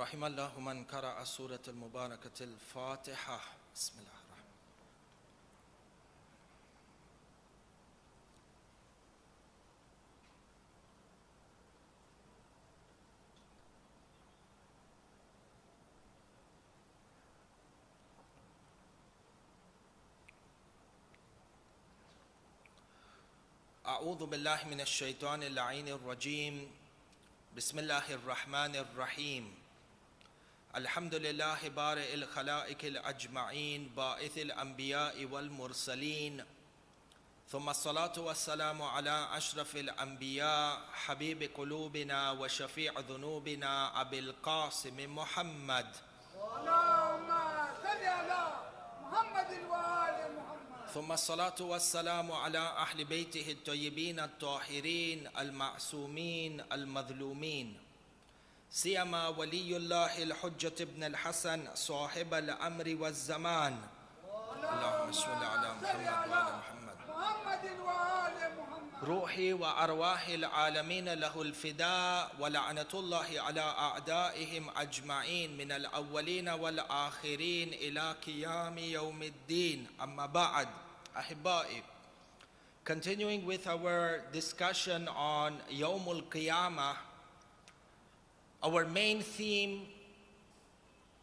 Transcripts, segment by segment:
رحم الله من قرأ سورة المباركة الفاتحة. بسم الله الرحمن أعوذ بالله من الشيطان اللعين الرجيم. بسم الله الرحمن الرحيم. الحمد لله بارئ الخلائق الأجمعين باعث الأنبياء والمرسلين، ثم الصلاة والسلام على أشرف الأنبياء حبيب قلوبنا وشفيع ذنوبنا أبي القاسم محمد. اللهم صل على محمد وآل محمد. ثم الصلاة والسلام على أهل بيته الطيبين الطاهرين المعصومين المظلومين، سيما ولي الله الحجة ابن الحسن صاحب الأمر والزمان. اللهم صل على محمد وآل محمد. روحي وأرواح العالمين له الفداء، ولعنة الله على أعدائهم أجمعين من الأولين والآخرين إلى قيام يوم الدين. أما بعد. أحبائي, continuing with our discussion on Yawmul Qiyamah, our main theme,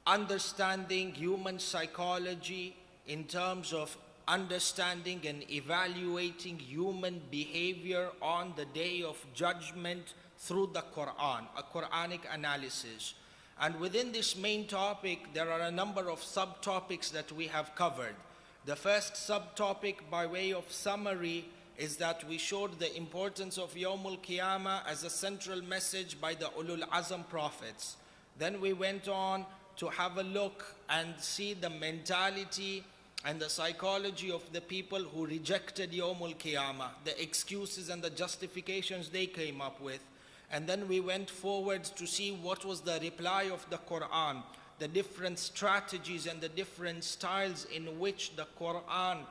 understanding human psychology in terms of understanding and evaluating human behavior on the Day of Judgment through the Quran, a Quranic analysis. And within this main topic, there are a number of subtopics that we have covered. The first subtopic, by way of summary, is that we showed the importance of Yawmul Qiyamah as a central message by the Ulul Azam prophets. Then we went on to have a look and see the mentality and the psychology of the people who rejected Yawmul Qiyamah, the excuses and the justifications they came up with. And then we went forward to see what was the reply of the Quran, the different strategies and the different styles in which the Quran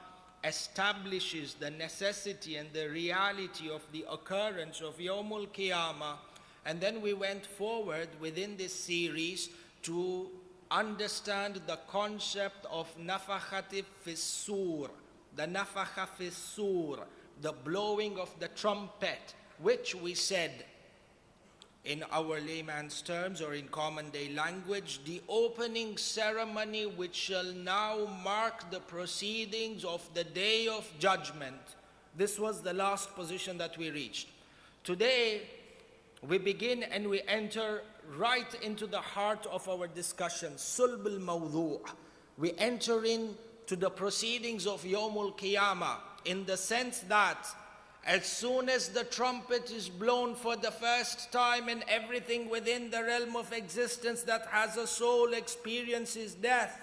establishes the necessity and the reality of the occurrence of Yawmul Qiyamah. And then we went forward within this series to understand the concept of nafakhati fis-sur, the nafakha fis-sur, the blowing of the trumpet, which we said in our layman's terms or in common day language, the opening ceremony which shall now mark the proceedings of the Day of Judgment. This was the last position that we reached. Today, we begin and we enter right into the heart of our discussion, Sulb al-Mawdu'. We enter into the proceedings of Yawmul Qiyamah in the sense that as soon as the trumpet is blown for the first time and everything within the realm of existence that has a soul experiences death,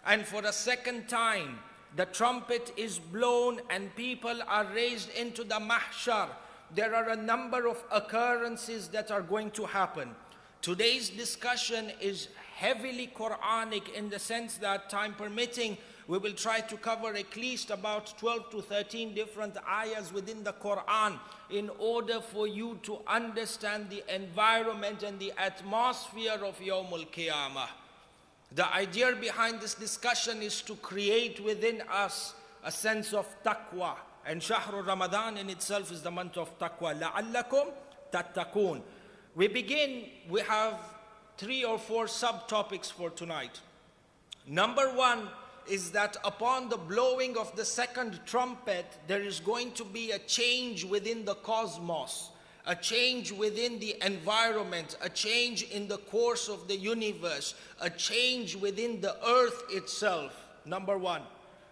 and for a second time the trumpet is blown and people are raised into the mahshar, there are a number of occurrences that are going to happen. Today's discussion is heavily Quranic in the sense that, time permitting, we will try to cover at least about 12 to 13 different ayahs within the Quran in order for you to understand the environment and the atmosphere of Yawmul Qiyamah. The idea behind this discussion is to create within us a sense of taqwa. And Shahr Ramadan in itself is the month of taqwa. لَعَلَّكُمْ تَتَّقُونَ. We have 3 or 4 subtopics for tonight. Number 1 is that upon the blowing of the second trumpet, there is going to be a change within the cosmos, a change within the environment, a change in the course of the universe, a change within the earth itself. Number 1.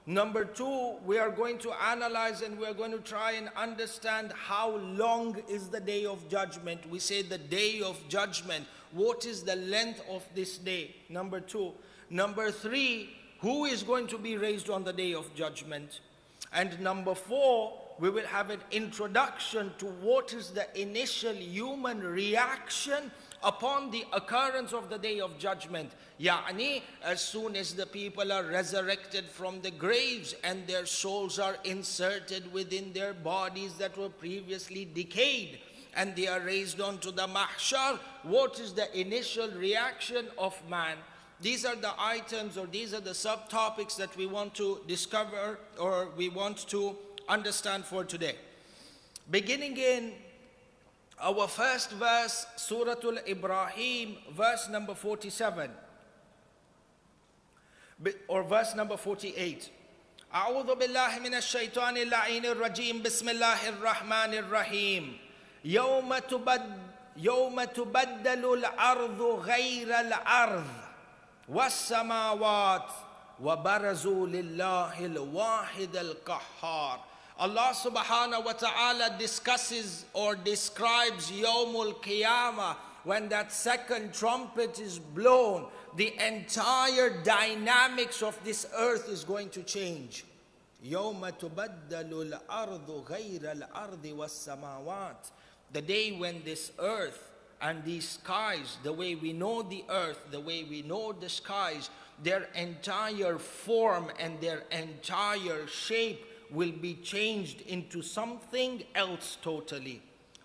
Number 2, we are going to analyze and we are going to try and understand how long is the Day of Judgment. We say the Day of Judgment. What is the length of this day? Number 2. Number 3, who is going to be raised on the Day of Judgment? And number 4, we will have an introduction to what is the initial human reaction upon the occurrence of the Day of Judgment. Yani, as soon as the people are resurrected from the graves and their souls are inserted within their bodies that were previously decayed, and they are raised onto the mahshar, what is the initial reaction of man? These are the items, or these are the subtopics that we want to discover, or we want to understand for today. Beginning in our first verse, Surah Al-Ibrahim, verse number 47, or verse number 48. أعوذ بالله من الشيطان اللعين الرجيم بسم الله الرحمن الرحيم يوم تبدل الأرض غير الأرض والسماوات وبرزوا لله الواحد القهار. Allah subhanahu wa ta'ala discusses or describes Yawmul Qiyamah, when that second trumpet is blown. The entire dynamics of this earth is going to change. يَوْمَ تُبَدَّلُ الْأَرْضُ غَيْرَ الْأَرْضِ وَالسَّمَاوَاتِ. The day when this earth and these skies, the way we know the earth, the way we know the skies, their entire form and their entire shape will be changed into something else totally.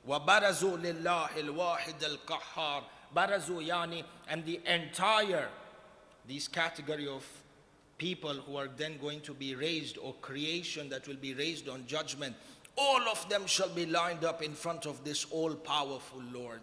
وَبَرَزُوا لِلَّهِ الْوَاحِدِ الْقَهَّارِ. Barazu yani, and the entire, this category of people who are then going to be raised, or creation that will be raised on judgment, all of them shall be lined up in front of this all-powerful Lord.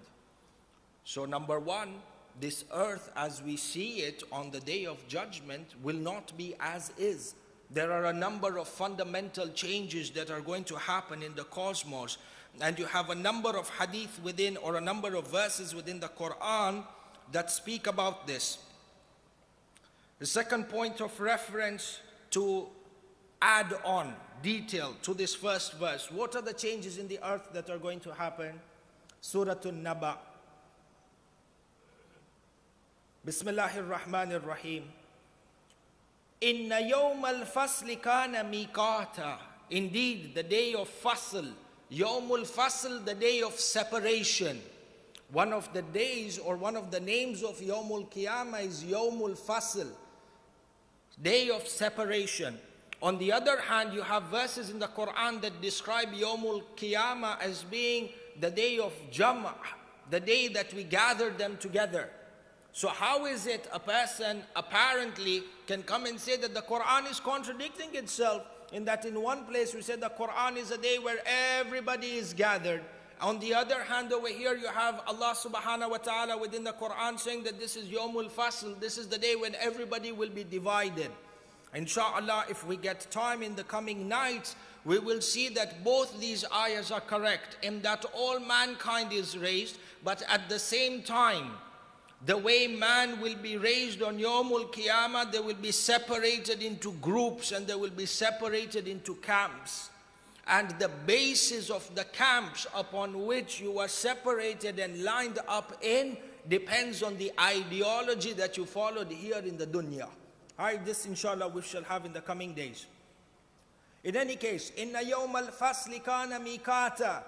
So number one, this earth as we see it on the day of judgment will not be as is. There are a number of fundamental changes that are going to happen in the cosmos. And you have a number of hadith within, or a number of verses within the Quran that speak about this. The second point of reference to add on detail to this first verse. What are the changes in the earth that are going to happen? Surah An-Naba. Bismillahir Rahmanir Rahim. Inna yawm al-fasli kana miqata. Indeed, the day of fasl, Yawmul Fasl, the day of separation. One of the days, or one of the names of Yawmul Qiyamah is Yawmul Fasl, day of separation. On the other hand, you have verses in the Quran that describe Yawmul Qiyamah as being the day of Jam'ah, the day that we gather them together. So how is it a person apparently can come and say that the Quran is contradicting itself? In that in one place we said the Quran is a day where everybody is gathered. On the other hand, over here you have Allah subhanahu wa ta'ala within the Quran saying that this is Yawmul Fasl, this is the day when everybody will be divided. Inshallah, if we get time in the coming nights, we will see that both these ayahs are correct, in that all mankind is raised, but at the same time, the way man will be raised on Yawmul Qiyamah, they will be separated into groups and they will be separated into camps. And the basis of the camps upon which you are separated and lined up in depends on the ideology that you followed here in the dunya. Alright, this inshallah we shall have in the coming days. In any case, Inna yawm al-fasli kana mikata.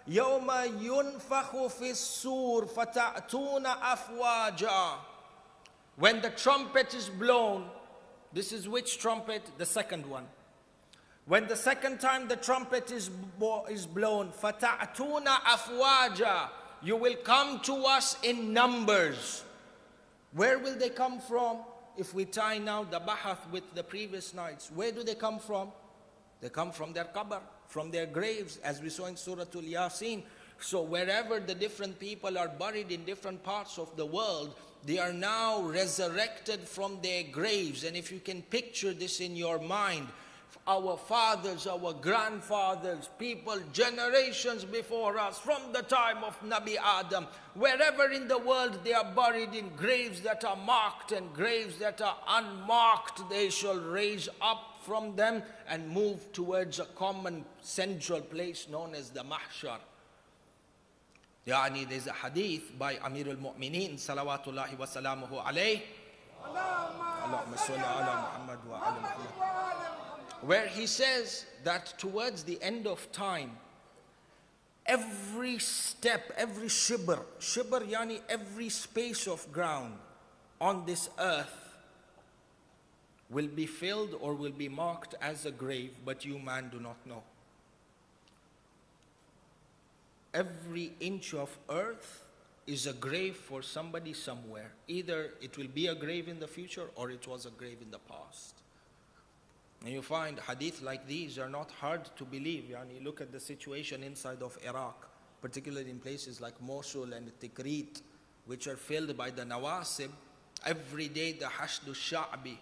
يوم ينفخ في السور فتأتون أفواجا. When the trumpet is blown, this is which trumpet? The second one. When the second time the trumpet is blown, فَتَأْتُونَ أَفْوَاجًا, you will come to us in numbers. Where will they come from? If we tie now the bahath with the previous nights, where do they come from? They come from their qabr, from their graves, as we saw in Surah Al-Yasin. So wherever the different people are buried in different parts of the world, they are now resurrected from their graves. And if you can picture this in your mind, our fathers, our grandfathers, people generations before us, from the time of Nabi Adam, wherever in the world they are buried in graves that are marked and graves that are unmarked, they shall raise up from them and move towards a common central place known as the Mahshar. Yani there's a hadith by Amir al-Mu'mineen salawatullahi wa salamuhu alayh, Allahumma salli ala Muhammad wa ala Muhammad, where he says that towards the end of time, every step, every shibr yani every space of ground on this earth will be filled or will be marked as a grave, but you man do not know. every inch of earth is a grave for somebody somewhere. Either it will be a grave in the future or it was a grave in the past. And you find hadith like these are not hard to believe. You look at the situation inside of Iraq, particularly in places like Mosul and Tikrit, which are filled by the Nawasib. Every day the Hashdu Sha'bi,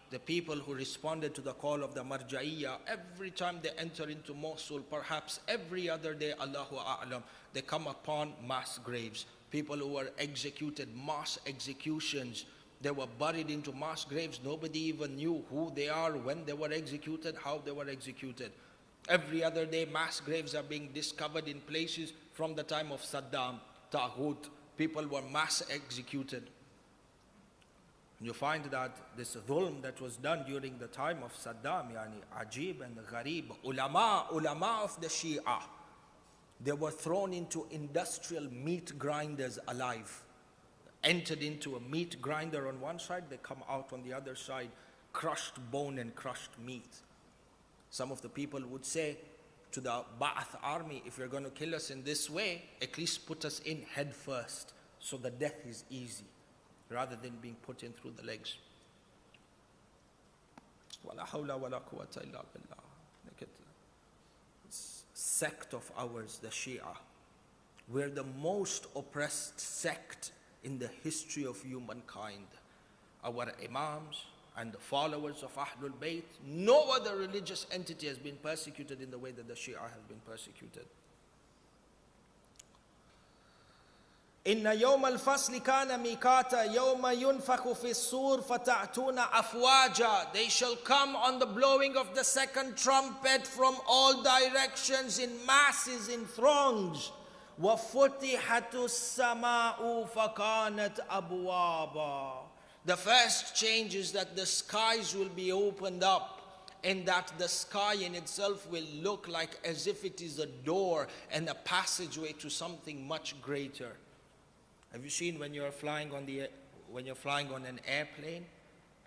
the people who responded to the call of the Marja'iyya, every time they enter into Mosul, perhaps every other day, Allahu A'lam, they come upon mass graves. People who were executed, mass executions. They were buried into mass graves. Nobody even knew who they are, when they were executed, how they were executed. Every other day, mass graves are being discovered in places from the time of Saddam, Taghut. People were mass executed. You find that this dhulm that was done during the time of Saddam, ajib and gharib, ulama of the Shia, they were thrown into industrial meat grinders alive. Entered into a meat grinder on one side, they come out on the other side, crushed bone and crushed meat. Some of the people would say to the Ba'ath army, if you're going to kill us in this way, at least put us in head first, so the death is easy, rather than being put in through the legs. Wala hawla wala quwwata illa billah. Look at this sect of ours, the Shia. We're the most oppressed sect in the history of humankind. Our imams and the followers of Ahlul Bayt, no other religious entity has been persecuted in the way that the Shia has been persecuted. Inna yawm al-fasli kana mikata yawma yunfakhu fi as-sur fata'tuna afwaja. They shall come on the blowing of the second trumpet from all directions in masses, in throngs. وَفُتِحَتُ السَّمَاءُ فَكَانَتْ أَبْوَابًا. The first change is that the skies will be opened up, and that the sky in itself will look like as if it is a door and a passageway to something much greater. Have you seen when you're flying on an airplane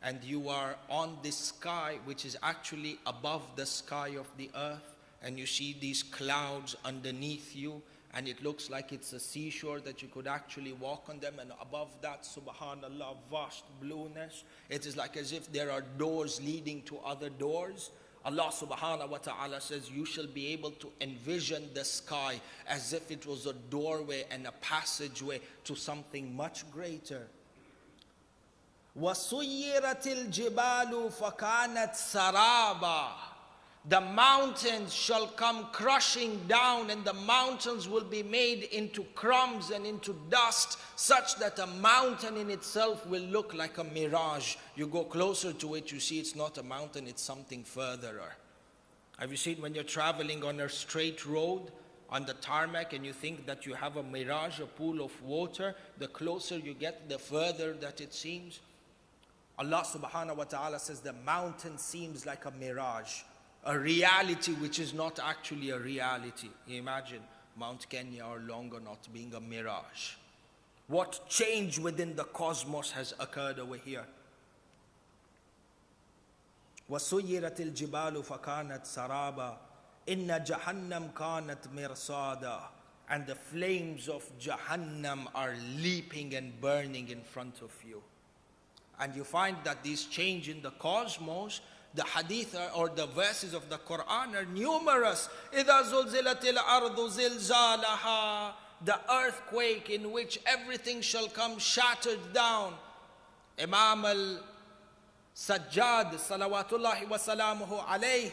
and you are on this sky which is actually above the sky of the earth, and you see these clouds underneath you, and it looks like it's a seashore that you could actually walk on them, and above that, subhanallah, vast blueness. It is like as if there are doors leading to other doors. Allah subhanahu wa ta'ala says, you shall be able to envision the sky as if it was a doorway and a passageway to something much greater. وَسُيِّرَتِ الْجِبَالُ فَكَانَتْ سَرَابًا. The mountains shall come crushing down, and the mountains will be made into crumbs and into dust, such that a mountain in itself will look like a mirage. You go closer to it, you see it's not a mountain, it's something further. Have you seen when you're traveling on a straight road on the tarmac and you think that you have a mirage, a pool of water? The closer you get, the further that it seems. Allah subhanahu wa ta'ala says the mountain seems like a mirage, a reality which is not actually a reality. Imagine Mount Kenya or Longonot being a mirage. What change within the cosmos has occurred over here? وَسُيِّرَتِ الْجِبَالُ فَكَانَتْ سَرَابًا إِنَّ جَهَنَّمْ كَانَتْ مِرْصَادًا. And the flames of Jahannam are leaping and burning in front of you. And you find that these change in the cosmos, the hadith or the verses of the Quran are numerous. إِذَا زُلْزِلَتِ الْأَرْضُ زِلْزَالَهَا. The earthquake in which everything shall come shattered down. Imam al-Sajjad, salawatullahi wa salamuhu alayhi.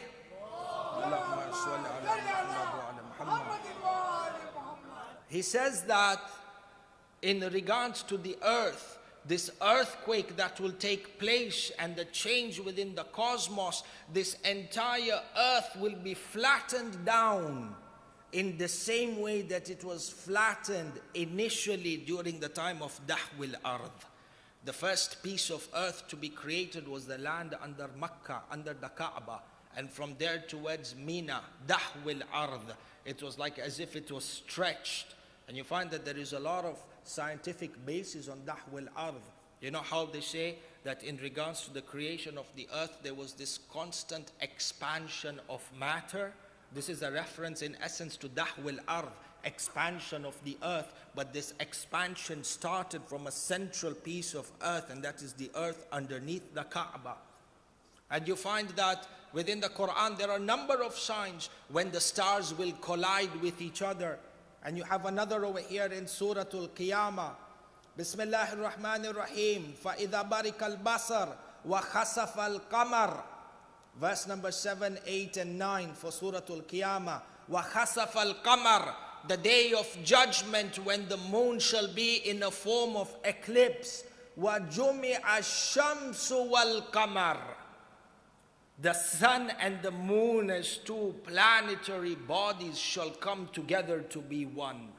He says that in regards to the earth, this earthquake that will take place and the change within the cosmos, this entire earth will be flattened down in the same way that it was flattened initially during the time of Dahwil Ard. The first piece of earth to be created was the land under Makkah, under the Kaaba, and from there towards Mina, Dahwil Ard. It was like as if it was stretched. And you find that there is a lot of scientific basis on Dahwil Ard. You know how they say that in regards to the creation of the earth, there was this constant expansion of matter. This is a reference in essence to Dahwil Ard, expansion of the earth. But this expansion started from a central piece of earth, and that is the earth underneath the Kaaba. And you find that within the Quran there are a number of signs when the stars will collide with each other. And you have another over here in Surah Al-Qiyamah. Bismillahir Rahmanir Rahim. فَإِذَا بَرِكَ الْبَصَرُ وَخَسَفَ الْقَمَرُ. Verse number 7, 8 and 9 for Surah Al-Qiyamah. وَخَسَفَ الْقَمَرُ. The day of judgment when the moon shall be in a form of eclipse. وَجُمِعَ الشَّمْسُ وَالْقَمَرُ. The sun and the moon as two planetary bodies shall come together to be one.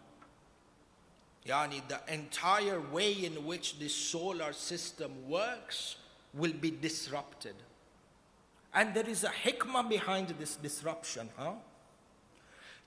Yani the entire way in which this solar system works will be disrupted. And there is a hikmah behind this disruption,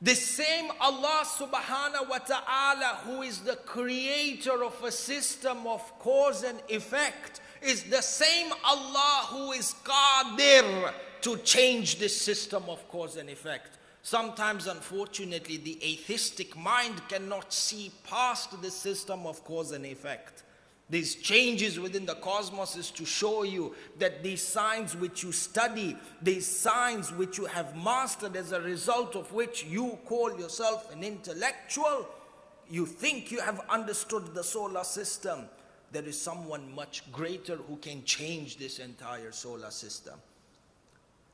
The same Allah subhanahu wa ta'ala who is the creator of a system of cause and effect is the same Allah who is qadir to change this system of cause and effect. Sometimes, unfortunately, the atheistic mind cannot see past the system of cause and effect. These changes within the cosmos is to show you that these signs which you study, these signs which you have mastered as a result of which you call yourself an intellectual, you think you have understood the solar system. There is someone much greater who can change this entire solar system.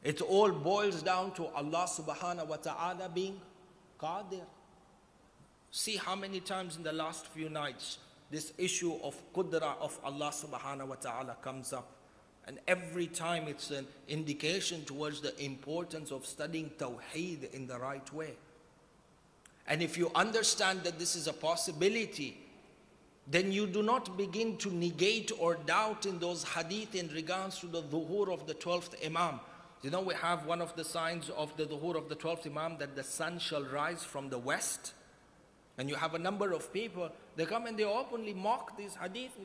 It all boils down to Allah subhanahu wa ta'ala being qadir. See how many times in the last few nights this issue of qudra of Allah subhanahu wa ta'ala comes up. And every time it's an indication towards the importance of studying Tawheed in the right way. And if you understand that this is a possibility, then you do not begin to negate or doubt in those hadith in regards to the dhuhur of the 12th Imam. You know, we have one of the signs of the dhuhur of the 12th Imam that the sun shall rise from the west. And you have a number of people, they come and they openly mock these hadith.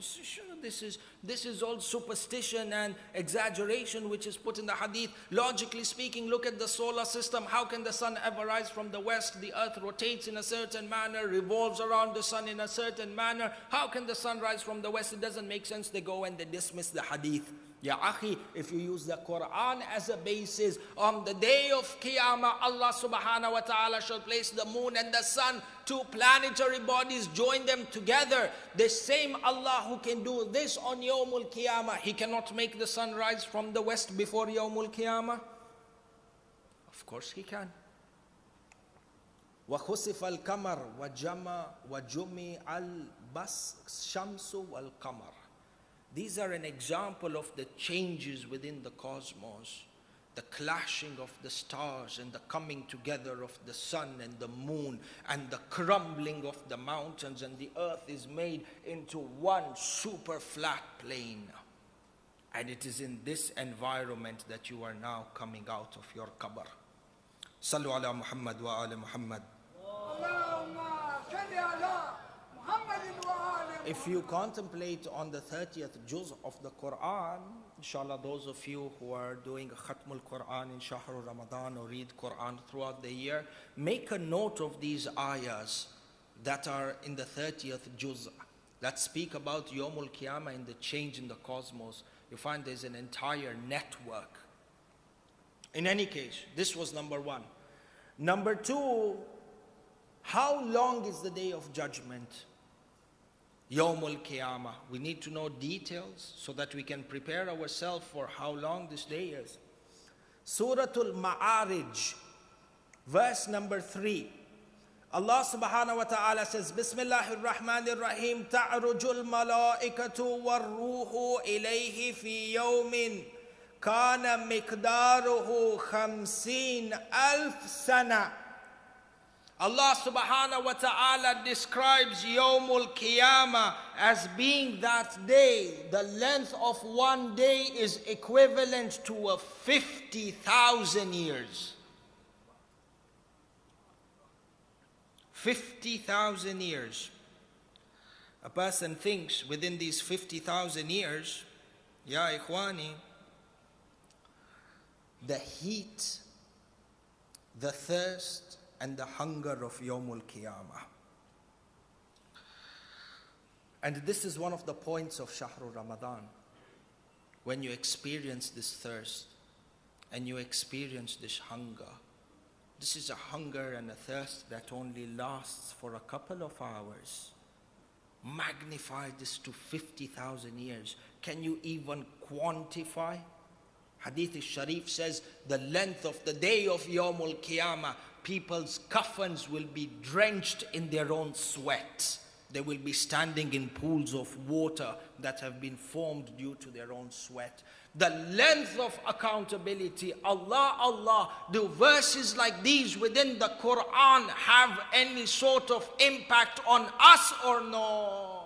This is all superstition and exaggeration which is put in the hadith. Logically speaking, look at the solar system. How can the sun ever rise from the west? The earth rotates in a certain manner, revolves around the sun in a certain manner. How can the sun rise from the west? It doesn't make sense. They go and they dismiss the hadith. Ya akhi, if you use the Quran as a basis, on the day of Qiyamah, Allah subhanahu wa ta'ala shall place the moon and the sun, two planetary bodies, join them together. The same Allah who can do this on Yawmul Qiyamah, He cannot make the sun rise from the west before Yawmul Qiyamah? Of course He can. وَخُسِفَ الْقَمَرُ وَجُمِعَ الشَّمْسُ وَالْقَمَرُ. These are an example of the changes within the cosmos, the clashing of the stars and the coming together of the sun and the moon and the crumbling of the mountains, and the earth is made into one super flat plane. And it is in this environment that you are now coming out of your qabr. Sallu ala Muhammad wa ala Muhammad. If you contemplate on the 30th juz of the Quran, inshallah, those of you who are doing Khatmul Quran in Shahr Ramadan or read Quran throughout the year, make a note of these ayahs that are in the 30th juz that speak about Yawmul Qiyamah and the change in the cosmos. You find there's an entire network. In any case, this was number one. Number two, how long is the day of judgment? Yawmul Qiyamah. We need to know details so that we can prepare ourselves for how long this day is. Surah Al-Ma'arij, verse number 3. Allah subhanahu wa ta'ala says, Bismillahir Rahmanir Rahim, Ta'rujul malaikatu war-ruhu ilayhi fi yawmin kana miqdaruhu 50,000 sana. Allah subhanahu wa ta'ala describes Yawmul Qiyamah as being that day. The length of one day is equivalent to 50,000 years. 50,000 years. A person thinks within these 50,000 years, Ya Ikhwani, the heat the thirst and the hunger of Yawmul Qiyamah. And this is one of the points of Shahrul Ramadan. When you experience this thirst and you experience this hunger, this is a hunger and a thirst that only lasts for a couple of hours. Magnify this to 50,000 years. Can you even quantify? Hadith al-Sharif says the length of the day of Yawmul Qiyamah, people's kaffans will be drenched in their own sweat. They will be standing in pools of water that have been formed due to their own sweat. The length of accountability, Allah, do verses like these within the Quran have any sort of impact on us or no?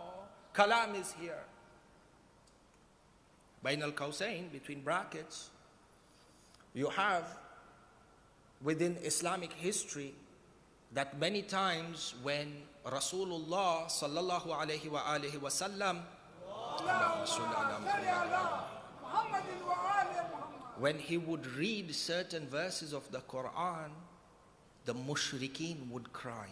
Kalam is here. Bain al-Qawsayn, between brackets, you have within Islamic history that many times when Rasulullah sallallahu alayhi wa alihi wa sallam, when he would read certain verses of the Quran, the mushrikeen would cry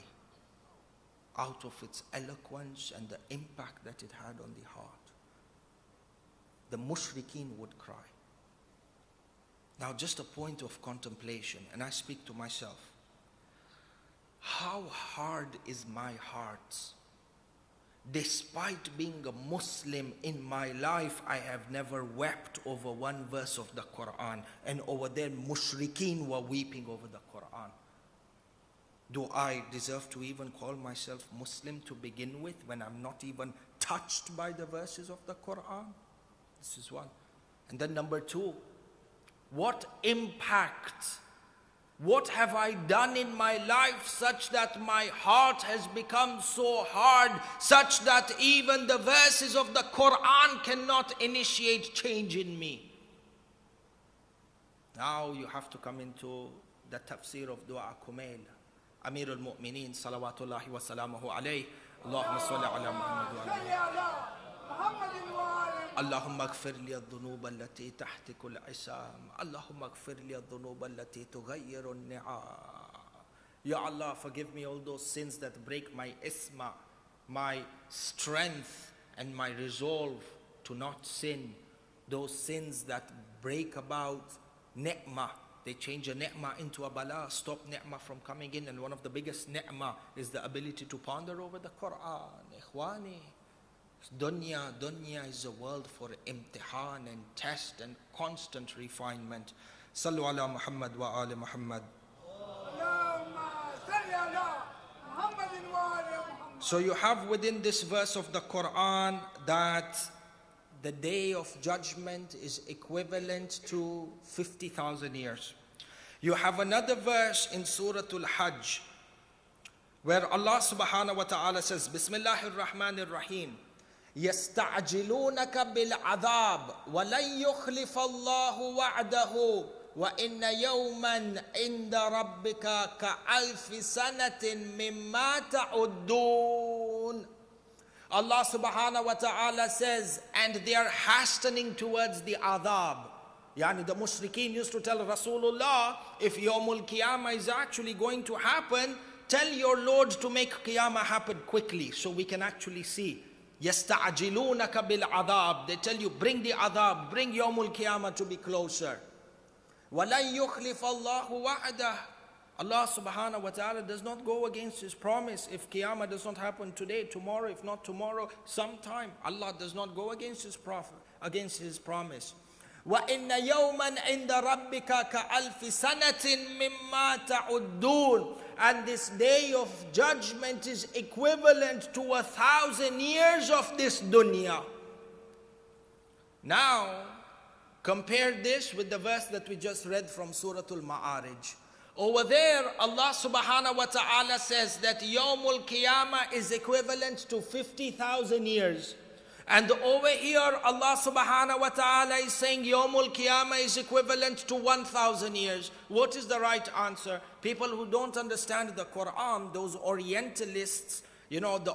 out of its eloquence and the impact that it had on the heart. The mushrikeen would cry. Now just a point of contemplation, and I speak to myself. How hard is my heart? Despite being a Muslim in my life, I have never wept over one verse of the Quran. And over there, mushrikeen were weeping over the Quran. Do I deserve to even call myself Muslim to begin with when I'm not even touched by the verses of the Quran? This is one. And then number two, what impact, what have I done in my life such that my heart has become so hard, such that even the verses of the Quran cannot initiate change in me? Now you have to come into the tafsir of Dua Kumail. Amir al-Mu'mineen salawatullahi wa salamuhu alayhi. Allahumma salli ala Muhammad wa alayhi. اللهم اغفر لي الذنوب التي تحتك العصام اللهم اغفر لي الذنوب التي تغير النعام. Ya Allah, forgive me all those sins that break my isma, my strength and my resolve to not sin. Those sins that break about ni'mah, they change a ni'mah into a bala, stop ni'mah from coming in. And one of the biggest ni'mah is the ability to ponder over the Quran. Ikhwani, Dunya is a world for imtihan and test and constant refinement. Sallu ala Muhammad wa ali Muhammad. So you have within this verse of the Quran that the day of judgment is equivalent to 50,000 years. You have another verse in Surah Al-Hajj where Allah subhanahu wa ta'ala says, Bismillahir Rahmanir Rahim. يستعجلونك بالعذاب ولن يخلف الله وعده وإن يوما عند ربك كألف سنة مما تعدون. Allah subhanahu wa ta'ala says, and they are hastening towards the adhab. Yani the mushrikeen used to tell Rasulullah, if Yawmul Qiyamah is actually going to happen, tell your Lord to make Qiyamah happen quickly so we can actually see. يَسْتَعْجِلُونَكَ بِالْعَذَابِ. They tell you, bring the adhab, bring Yawmul Qiyamah to be closer. وَلَنْ يُخْلِفَ اللَّهُ وَعْدَهُ. Allah subhanahu wa ta'ala does not go against His promise. If Qiyamah does not happen today, tomorrow, if not tomorrow, sometime, Allah does not go against His promise. وَإِنَّ يَوْمًا عِنْدَ رَبِّكَ كَأَلْفِ سَنَةٍ مِّمَّا تَعُدُّونَ. And this day of judgment is equivalent to 1,000 years of this dunya. Now, compare this with the verse that we just read from Surah Al-Ma'arij. Over there, Allah subhanahu wa ta'ala says that Yawmul Qiyamah is equivalent to 50,000 years. And over here, Allah subhanahu wa ta'ala is saying Yawmul Qiyamah is equivalent to 1,000 years. What is the right answer? People who don't understand the Quran, those Orientalists, You know, the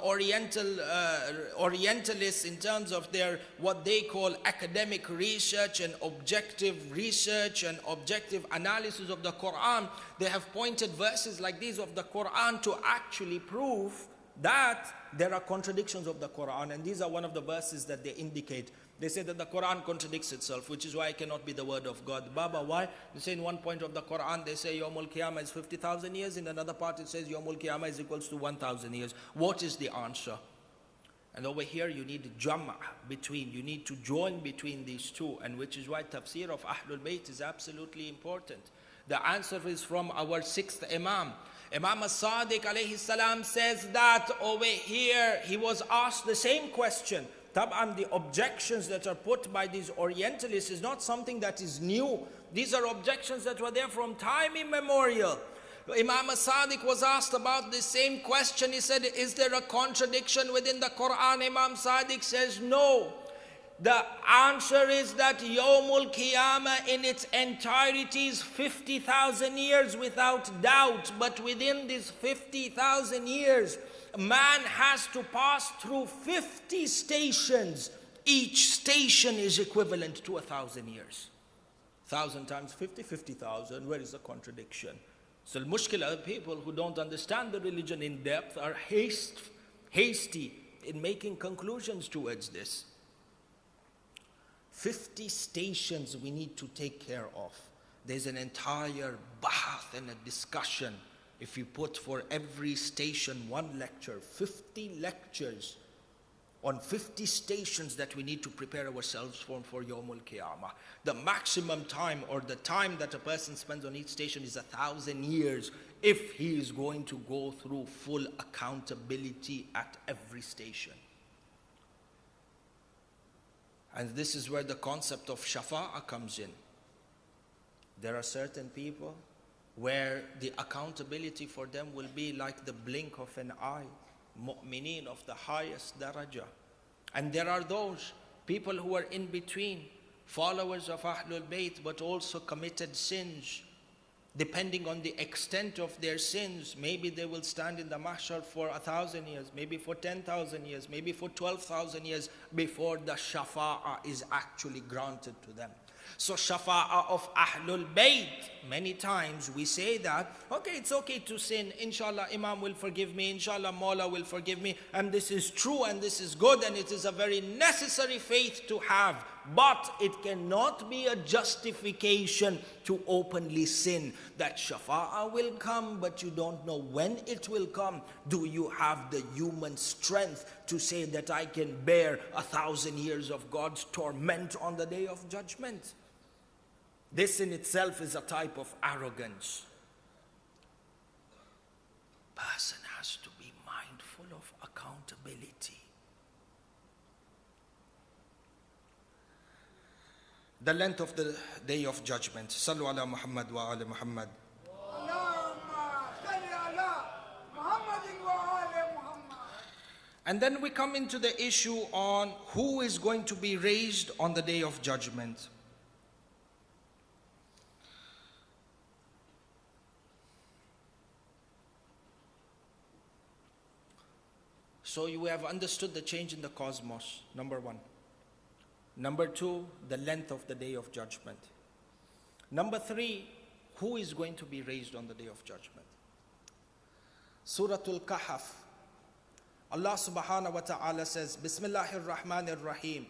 Orientalists, in terms of their what they call academic research and objective research and objective analysis of the Quran, they have pointed verses like these of the Quran to actually prove that there are contradictions of the Quran. And these are one of the verses that they indicate. They say that the Quran contradicts itself, which is why it cannot be the word of God. Baba, why? They say in one point of the Quran, they say Yawmul Qiyamah is 50,000 years. In another part, it says Yawmul Qiyamah is equals to 1,000 years. What is the answer? And over here, you need Jam'a between. You need to join between these two. And which is why tafsir of Ahlul Bayt is absolutely important. The answer is from our sixth Imam. Imam as-Sadiq alayhi salam says that over here, he was asked the same question. Tab'an, the objections that are put by these Orientalists is not something that is new. These are objections that were there from time immemorial. Imam as-Sadiq was asked about the same question. He said, is there a contradiction within the Quran? Imam Sadiq says, no. The answer is that Yawmul Qiyamah in its entirety is 50,000 years without doubt. But within these 50,000 years, man has to pass through 50 stations. Each station is equivalent to 1,000 years. 1,000 times 50, 50,000. Where is the contradiction? So the mushkila, people who don't understand the religion in depth are hasty in making conclusions towards this. 50 stations we need to take care of. There's an entire bahath and a discussion. If you put for every station one lecture, 50 lectures on 50 stations that we need to prepare ourselves for Yawmul Qiyamah. The maximum time, or the time that a person spends on each station, is 1,000 years if he is going to go through full accountability at every station. And this is where the concept of shafa'ah comes in. There are certain people where the accountability for them will be like the blink of an eye. Mu'mineen of the highest daraja. And there are those people who are in between, followers of Ahlul Bayt, but also committed sins. Depending on the extent of their sins, maybe they will stand in the mahshar for 1,000 years, maybe for 10,000 years, maybe for 12,000 years before the shafa'ah is actually granted to them. So shafa'ah of Ahlul Bayt, many times we say that, okay, it's okay to sin, inshallah Imam will forgive me, inshallah Mawla will forgive me, and this is true and this is good and it is a very necessary faith to have. But it cannot be a justification to openly sin. That shafa'ah will come, but you don't know when it will come. Do you have the human strength to say that I can bear 1,000 years of God's torment on the day of judgment? This in itself is a type of arrogance. Person has to be mindful of accountability. The length of the day of judgment. Sallu ala Muhammad wa ala Muhammad. And then we come into the issue on who is going to be raised on the day of judgment. So you have understood the change in the cosmos, number one. Number two, the length of the day of judgment. Number three, who is going to be raised on the day of judgment? Suratul Kahf. Allah subhanahu wa ta'ala says, Bismillahir Rahmanir Rahim.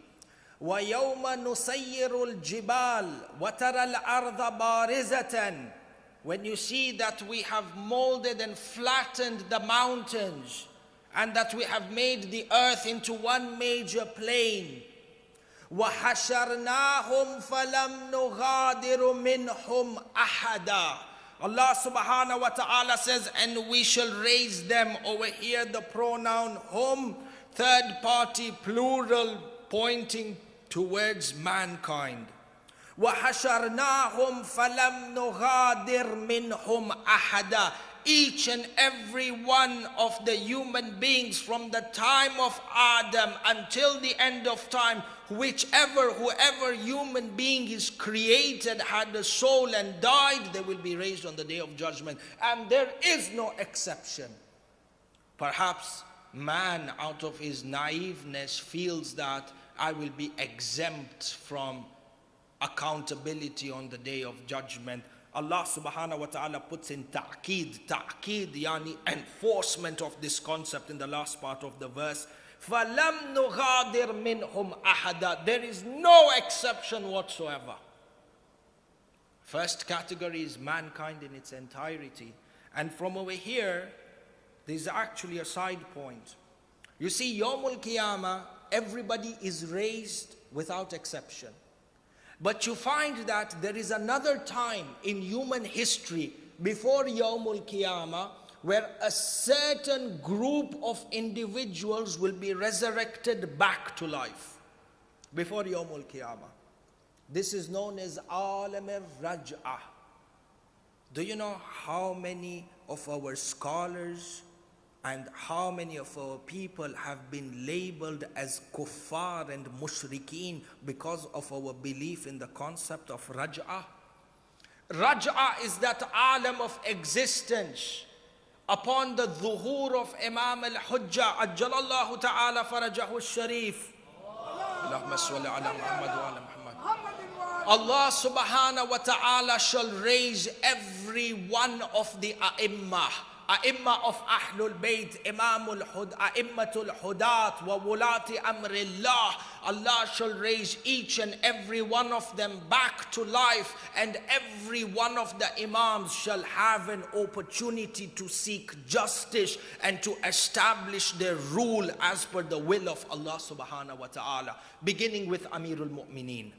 وَيَوْمَ نُسَيِّرُ الْجِبَالِ وَتَرَى الْأَرْضَ بَارِزَةً. When you see that we have molded and flattened the mountains, and that we have made the earth into one major plain. وَحَشَرْنَاهُمْ فَلَمْ نُغَادِرُ مِنْهُمْ أَحَدًا. Allah subhanahu wa ta'ala says, and we shall raise them. Over here the pronoun hum, third party plural, pointing towards mankind. وَحَشَرْنَاهُمْ فَلَمْ نُغَادِرْ مِنْهُمْ أَحَدًا. Each and every one of the human beings from the time of Adam until the end of time, whoever human being is created, had a soul and died, they will be raised on the day of judgment. And there is no exception. Perhaps man out of his naiveness feels that I will be exempt from accountability on the day of judgment. Allah subhanahu wa ta'ala puts in ta'qeed, yani enforcement of this concept in the last part of the verse. فَلَمْ نُغَادِرْ مِنْهُمْ أَحَدًا. There is no exception whatsoever. First category is mankind in its entirety. And from over here, there's actually a side point. You see, Yawmul Qiyamah, everybody is raised without exception. But you find that there is another time in human history before Yawmul Qiyamah where a certain group of individuals will be resurrected back to life before Yawmul Qiyamah. This is known as Alam al-Raj'ah. Do you know how many of our scholars and how many of our people have been labeled as kuffar and mushrikeen because of our belief in the concept of Raj'ah? Raj'ah is that alam of existence upon the dhuhur of Imam al-Hujjah, ajjalallahu ta'ala farajahu al-sharif. Allahumma salli ala Muhammad wa ala Muhammad. Allah subhanahu wa ta'ala shall raise every one of the A'immah of Ahlul Bayt, A'immatul Hudat wa Wulati Amrillah. Allah shall raise each and every one of them back to life, and every one of the Imams shall have an opportunity to seek justice and to establish their rule as per the will of Allah subhanahu wa ta'ala, beginning with Amirul Mu'mineen.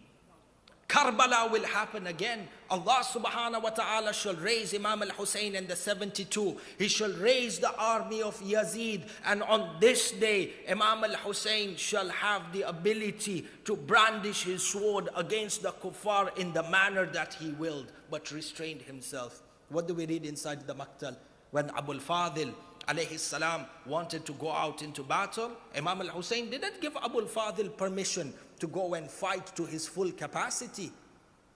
Karbala will happen again. Allah subhanahu wa ta'ala shall raise Imam al-Hussein and the 72. He shall raise the army of Yazid. And on this day, Imam al-Hussein shall have the ability to brandish his sword against the kuffar in the manner that he willed, but restrained himself. What do we read inside the Maqtal? When Abu al-Fadil alayhi salam wanted to go out into battle, Imam al-Hussein didn't give Abu al-Fadil permission to go and fight to his full capacity.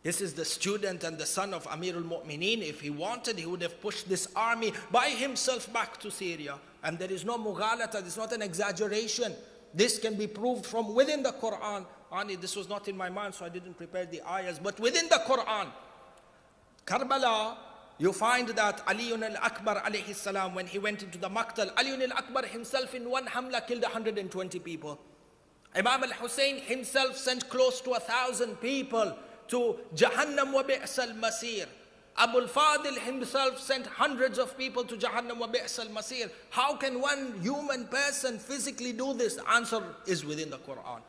This is the student and the son of Amirul Mu'mineen. If he wanted, he would have pushed this army by himself back to Syria. And there is no mughalata, this is not an exaggeration. This can be proved from within the Quran. Ani, this was not in my mind, so I didn't prepare the ayahs. But within the Quran, Karbala, you find that Aliun al-Akbar alayhi salam, when he went into the Maqtal, Aliun al-Akbar himself in one hamla killed 120 people. Imam al-Hussein himself sent close to 1,000 people to Jahannam wa bi'as al-Masir. Abu al-Fadil himself sent hundreds of people to Jahannam wa bi'as al-Masir. How can one human person physically do this? The answer is within the Quran.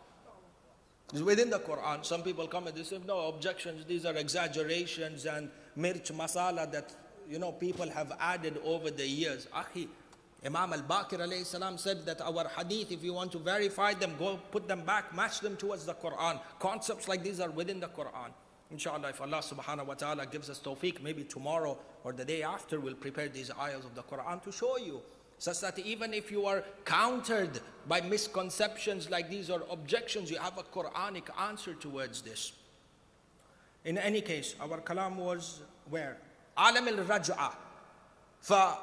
It's within the Quran. Some people come and they say, no, objections, these are exaggerations and mirch masala that, people have added over the years. Akhi, Imam al-Baqir alayhi salam said that our hadith, if you want to verify them, go put them back, match them towards the Quran. Concepts like these are within the Quran. Inshallah, if Allah subhanahu wa ta'ala gives us tawfiq, maybe tomorrow or the day after, we'll prepare these ayahs of the Quran to show you. Such that even if you are countered by misconceptions like these or objections, you have a Quranic answer towards this. In any case, our kalam was where? Alam al-Raj'ah. For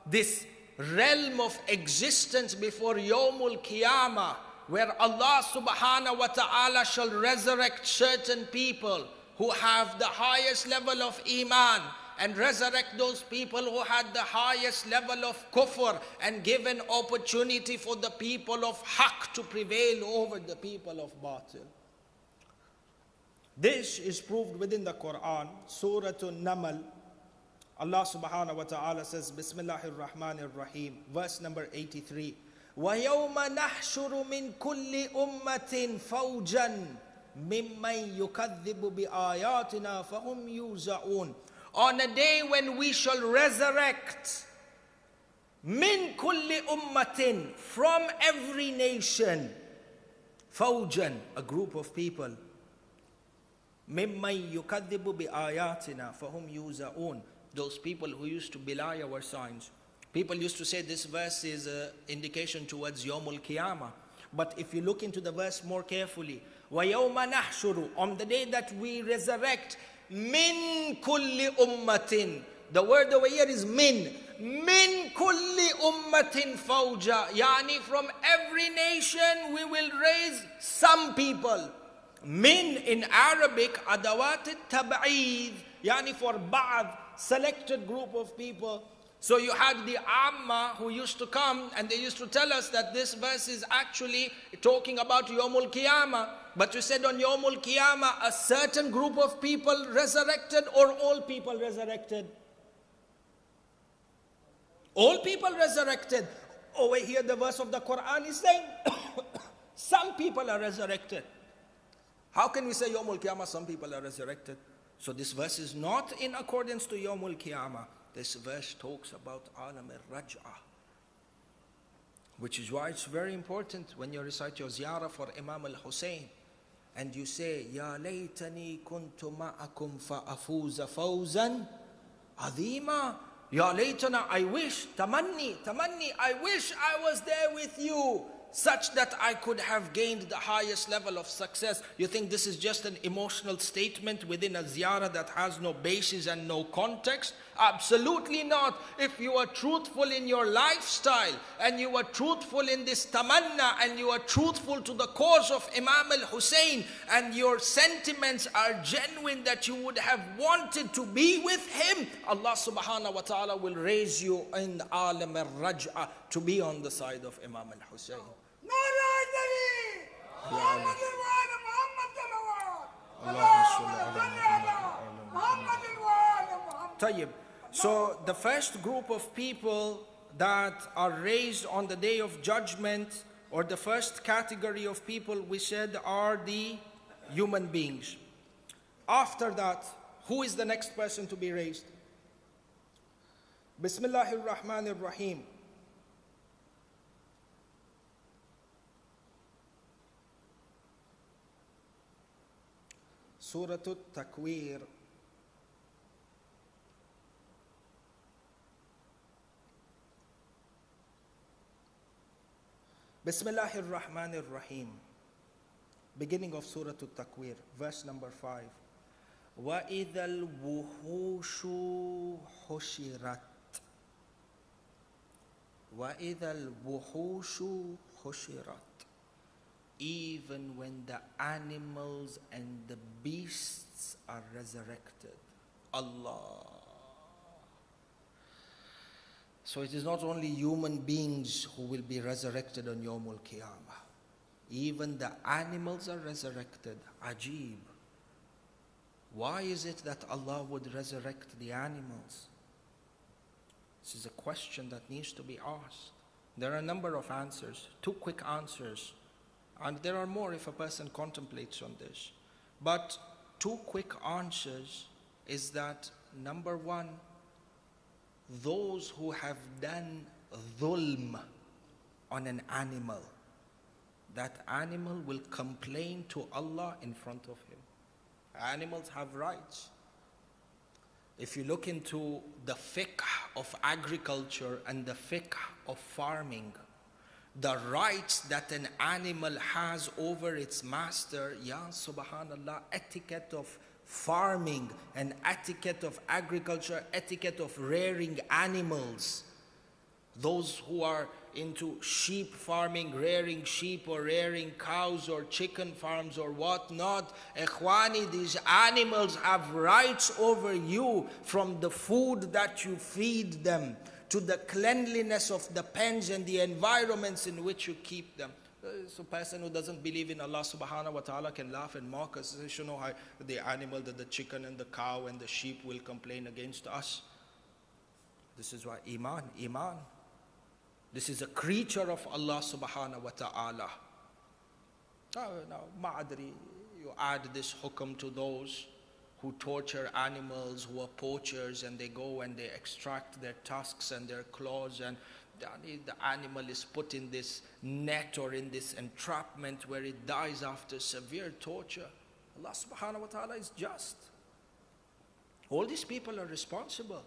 this realm of existence before Yawmul Qiyamah, where Allah subhanahu wa ta'ala shall resurrect certain people who have the highest level of iman, and resurrect those people who had the highest level of kufr, and give an opportunity for the people of haqq to prevail over the people of batil. This is proved within the Quran. Surah An-Naml, Allah subhanahu wa ta'ala says, Bismillahir Rahmanir Rahim, verse number 83. وَيَوْمَ نَحْشُرُ مِنْ كُلِّ أُمَّةٍ فَوْجًا مِمَّنْ يُكَذِّبُ بِآيَاتِنَا فَهُمْ يُوزَعُونَ. On a day when we shall resurrect min kulli ummatin, from every nation, fawjan, a group of people, mimman yukadhibu bi ayatina fahum yuzaun, those people who used to belie our signs. People used to say this verse is an indication towards Yawmul Qiyamah. But if you look into the verse more carefully, wa yawma nahshuru, on the day that we resurrect, min kulli ummatin, The word over here is min. Min kulli ummatin fawja. Yani from every nation we will raise some people. Min in Arabic, adawat tab'id. Yani for ba'd, selected group of people. So you had the Amma who used to come and they used to tell us that this verse is actually talking about Yawmul Qiyamah. But you said on Yawmul Qiyamah, a certain group of people resurrected or all people resurrected? All people resurrected. Over here the verse of the Quran is saying, some people are resurrected. How can we say Yawmul Qiyamah, some people are resurrected? So this verse is not in accordance to Yawmul Qiyamah. This verse talks about Alam al-Raj'ah, which is why it's very important when you recite your ziyarah for Imam al-Hussein and you say, Ya laytani kuntu ma'akum fa'afuza fawzan azima. Ya laytana, I wish, tamanni, I wish I was there with you, such that I could have gained the highest level of success. You think this is just an emotional statement within a ziyarah that has no basis and no context? Absolutely not. If you are truthful in your lifestyle and you are truthful in this tamanna and you are truthful to the cause of Imam al-Hussein and your sentiments are genuine that you would have wanted to be with him, Allah subhanahu wa ta'ala will raise you in Alam al-Raj'ah to be on the side of Imam al-Hussein. Tayyib. So the first group of people that are raised on the day of judgment, or the first category of people we said are the human beings. After that, who is the next person to be raised? Bismillahir Rahmanir Rahim. Surah At-Takwir. Bismillahir Rahmanir Rahim. Beginning of Surah At-Takwir, verse number 5. وَإِذَا الْوُحُوشُ حُشِرَتْ وَإِذَا الْوُحُوشُ حُشِرَتْ. Even when the animals and the beasts are resurrected. Allah. So it is not only human beings who will be resurrected on Yawmul Qiyamah. Even the animals are resurrected. Ajib. Why is it that Allah would resurrect the animals? This is a question that needs to be asked. There are a number of answers, 2 quick answers. And there are more if a person contemplates on this. But 2 quick answers is that, number 1, those who have done dhulm on an animal, that animal will complain to Allah in front of him. Animals have rights. If you look into the fiqh of agriculture and the fiqh of farming, the rights that an animal has over its master, ya subhanallah, etiquette of farming and etiquette of agriculture, etiquette of rearing animals. Those who are into sheep farming, rearing sheep or rearing cows or chicken farms or whatnot, ikhwani, these animals have rights over you, from the food that you feed them to the cleanliness of the pens and the environments in which you keep them. So a person who doesn't believe in Allah subhanahu wa ta'ala can laugh and mock us. You know how the animal, the chicken and the cow and the sheep will complain against us. This is why Iman. This is a creature of Allah subhanahu wa ta'ala. Now, ma'adri, you add this hukum to those who torture animals, who are poachers, and they go and they extract their tusks and their claws, and the animal is put in this net or in this entrapment where it dies after severe torture. Allah subhanahu wa ta'ala is just. All these people are responsible.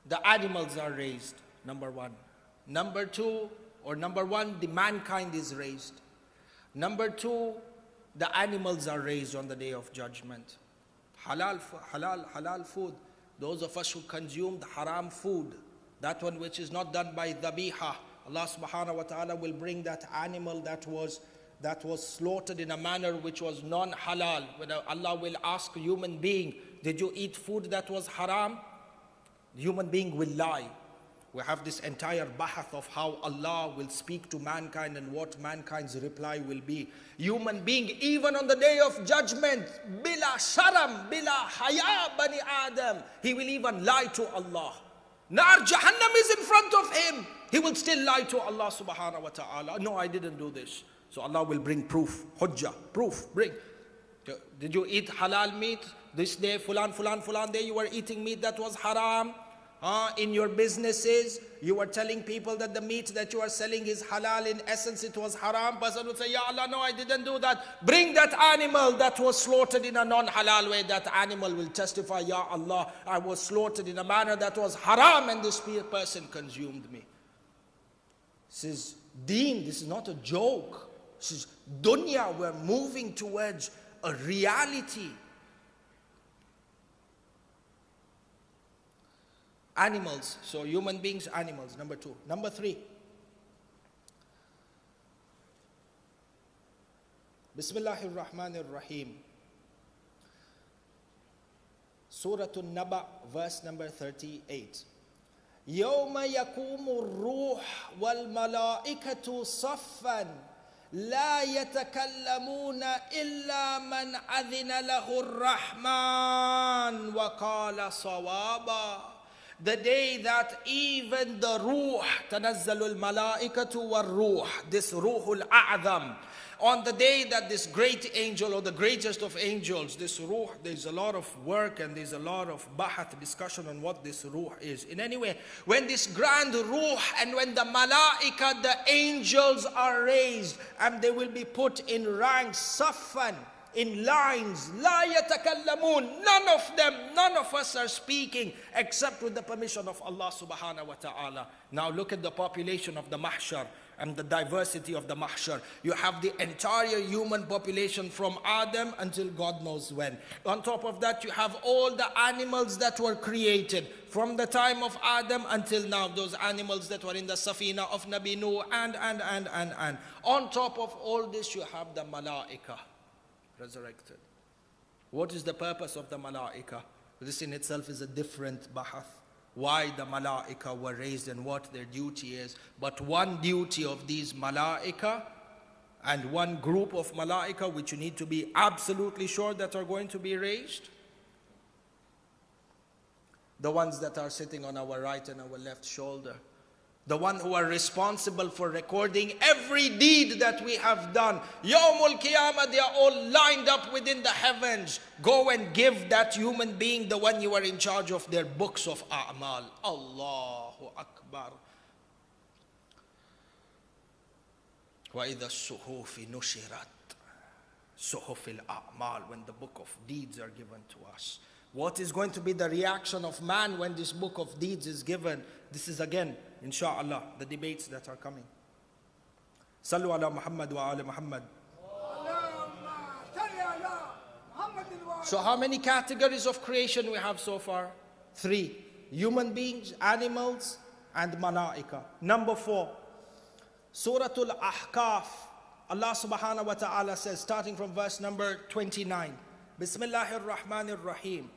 The animals are raised, number 1. Number 2, or number 1, the mankind is raised. Number two, the animals are raised on the day of judgment. Halal food. Those of us who consumed haram food, that one which is not done by dhabiha, Allah subhanahu wa ta'ala will bring that animal that was slaughtered in a manner which was non-halal. When Allah will ask a human being, did you eat food that was haram? The human being will lie. We have this entire bahath of how Allah will speak to mankind and what mankind's reply will be. Human being, even on the day of judgment, bila sharam, bila haya bani Adam, he will even lie to Allah. Nar Jahannam is in front of him. He will still lie to Allah subhanahu wa ta'ala. No, I didn't do this. So Allah will bring proof, hujjah, proof, bring. Did you eat halal meat? This day, fulan day, you were eating meat that was haram. In your businesses, you were telling people that the meat that you are selling is halal. In essence, it was haram. Person would say, Ya Allah, no, I didn't do that. Bring that animal that was slaughtered in a non-halal way. That animal will testify, Ya Allah, I was slaughtered in a manner that was haram and this person consumed me. This is deen. This is not a joke. This is dunya. We're moving towards a reality. Animals, so human beings, animals, number two. Number three, Bismillahir Rahmanir Rahim. Surah An-Naba, verse number 38. يَوْمَ يَقُومُ الرُّوحُ وَالْمَلَائِكَةُ صَفًّا لَا يَتَكَلَّمُونَ إِلَّا مَنْ أَذِنَ لَهُ الرَّحْمَنُ وَقَالَ صَوَابًا. The day that even the ruh, تَنَزَّلُ الْمَلَائِكَةُ وَالْرُوحُ, this ruhul a'zam, on the day that this great angel or the greatest of angels, this ruh, there's a lot of work and there's a lot of bahath discussion on what this ruh is. In any way, when this grand ruh and when the malaika, the angels are raised and they will be put in ranks, saffan, in lines, la yatakallamun, none of us are speaking except with the permission of Allah subhanahu wa ta'ala. Now look at the population of the mahshar and the diversity of the mahshar. You have the entire human population from Adam until God knows when. On top of that, you have all the animals that were created from the time of Adam until now. Those animals that were in the safina of Nabi Nuh and. On top of all this, you have the malaika resurrected. What is the purpose of the malaika? This in itself is a different bahath. Why the malaika were raised and what their duty is. But one duty of these malaika and one group of malaika which you need to be absolutely sure that are going to be raised, the ones that are sitting on our right and our left shoulder, the one who are responsible for recording every deed that we have done. Yawmul Qiyamah, they are all lined up within the heavens. Go and give that human being, the one you are in charge of, their books of a'mal. Allahu Akbar. وَإِذَا الصُّحُوفِ نُشِرَتْ صُحُفِ الْأَعْمَالِ. When the book of deeds are given to us. What is going to be the reaction of man when this book of deeds is given? This is again, inshallah, the debates that are coming. Sallu ala Muhammad wa ala Muhammad. So how many categories of creation we have so far? 3. Human beings, animals, and malaika. Number 4. Suratul Ahqaf. Allah subhanahu wa ta'ala says, starting from verse number 29. Bismillahir Rahmanir Rahim.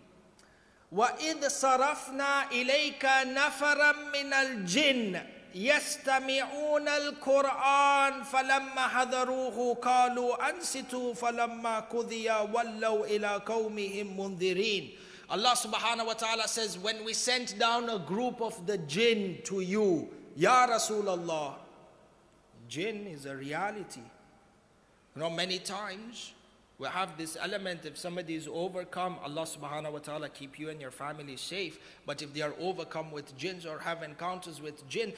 وَإِذْ صَرَفْنَا إِلَيْكَ نَفَرًا مِنَ الْجِنِّ يَسْتَمِعُونَ الْقُرْآنَ فَلَمَّا حَضَرُوهُ قَالُوا أَنْصِتُوا فَلَمَّا قُضِيَ وَلَّوْا إِلَىٰ قَوْمِهِمْ مُنذِرِينَ. Allah subhanahu wa ta'ala says, when we sent down a group of the jinn to you, Ya Rasulullah, jinn is a reality. You know, many times we have this element, if somebody is overcome, Allah subhanahu wa ta'ala keep you and your family safe. But if they are overcome with jinns or have encounters with jinn,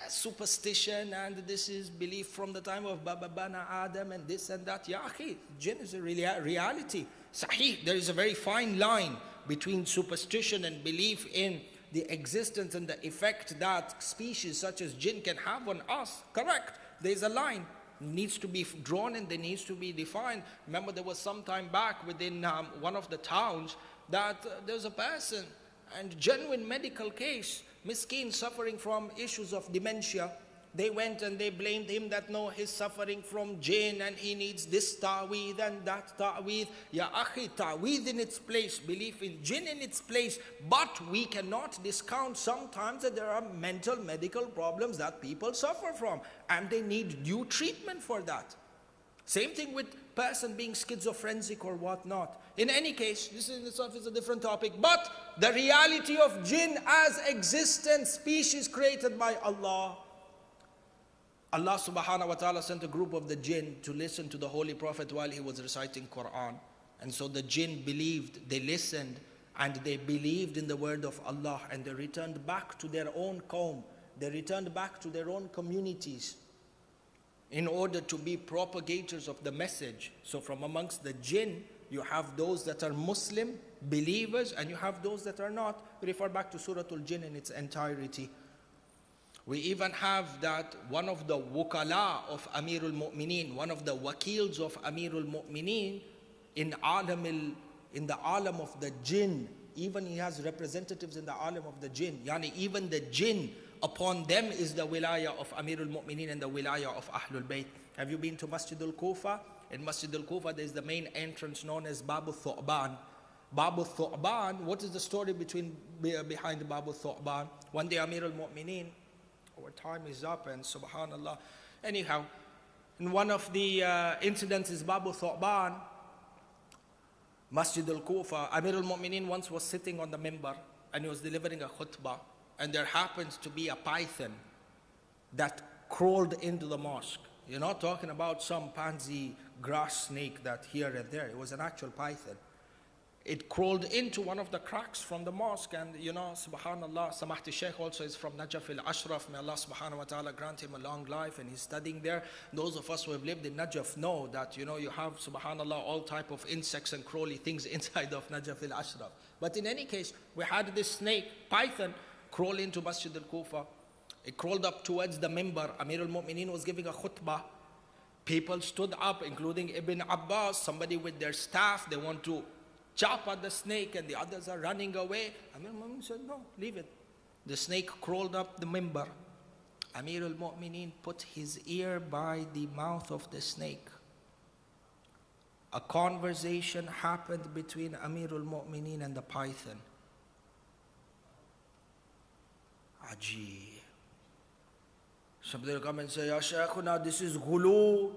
superstition and this is belief from the time of Baba Bana Adam and this and that. Ya akhi, jinn is a reality. Sahih, there is a very fine line between superstition and belief in the existence and the effect that species such as jinn can have on us. Correct, there is a line. needs to be drawn and they needs to be defined. Remember, there was some time back within one of the towns that there's a person and genuine medical case, miskin, suffering from issues of dementia. They went and they blamed him that no, he's suffering from jinn and he needs this ta'weed and that ta'weed. Ya akhi, ta'weed in its place, belief in jinn in its place. But we cannot discount sometimes that there are mental medical problems that people suffer from and they need due treatment for that. Same thing with person being schizophrenic or whatnot. In any case, this in itself is a different topic. But the reality of jinn as existent species created by Allah. Allah subhanahu wa ta'ala sent a group of the jinn to listen to the Holy Prophet while he was reciting Quran. And so the jinn believed, they listened, and they believed in the word of Allah, and they returned back to their own qawm. They returned back to their own communities in order to be propagators of the message. So from amongst the jinn, you have those that are Muslim, believers, and you have those that are not. Refer back to Surah Al-Jinn in its entirety. We even have that one of the wukala of Amirul Mu'mineen, one of the wakils of Amirul Mu'mineen in the alam of the jinn. Even he has representatives in the alam of the jinn. Yani even the jinn, upon them is the wilaya of Amirul Mu'mineen and the wilaya of Ahlul Bayt. Have you been to Masjid al-Kufa? In Masjid al-Kufa there is the main entrance known as Babu Thu'ban. Babu Thu'ban, what is the story behind Babu Thu'ban? One day Amirul Mu'mineen, our time is up and subhanallah. Anyhow, in one of the incidents is Babu Thu'ban, Masjid al-Kufa. Amirul Mu'mineen once was sitting on the mimbar and he was delivering a khutbah, and there happened to be a python that crawled into the mosque. You're not talking about some pansy grass snake that here and there. It was an actual python. It crawled into one of the cracks from the mosque, and subhanallah, Samahti Sheikh also is from Najaf al-Ashraf. May Allah subhanahu wa ta'ala grant him a long life, and he's studying there. Those of us who have lived in Najaf know that you have subhanallah all type of insects and crawly things inside of Najaf al-Ashraf. But in any case, we had this snake, python, crawl into Masjid al-Kufa. It crawled up towards the mimbar. Amir al-Mu'mineen was giving a khutbah. People stood up, including Ibn Abbas, somebody with their staff. They want to chop at the snake and the others are running away. Amir al-Mu'mineen said, no, leave it. The snake crawled up the mimbar. Amir al-Mu'mineen put his ear by the mouth of the snake. A conversation happened between Amir al-Mu'mineen and the python. Ajee. Somebody will come and say, Ya Shaykhuna, this is ghulu,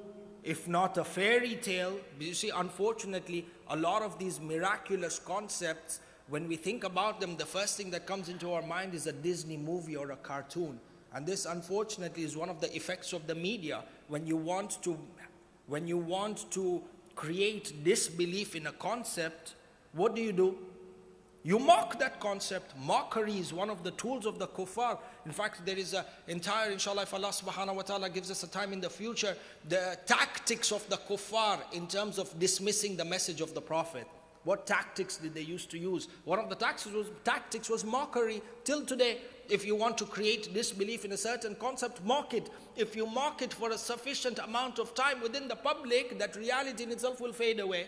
if not a fairy tale. But you see, unfortunately, a lot of these miraculous concepts, when we think about them, the first thing that comes into our mind is a Disney movie or a cartoon. And this, unfortunately, is one of the effects of the media. When you want to create disbelief in a concept, what do? You mock that concept. Mockery is one of the tools of the kuffar. In fact, there is an entire, inshallah, if Allah subhanahu wa ta'ala gives us a time in the future, the tactics of the kuffar in terms of dismissing the message of the Prophet. What tactics did they used to use? One of the tactics was mockery. Till today, if you want to create disbelief in a certain concept, mock it. If you mock it for a sufficient amount of time within the public, that reality in itself will fade away.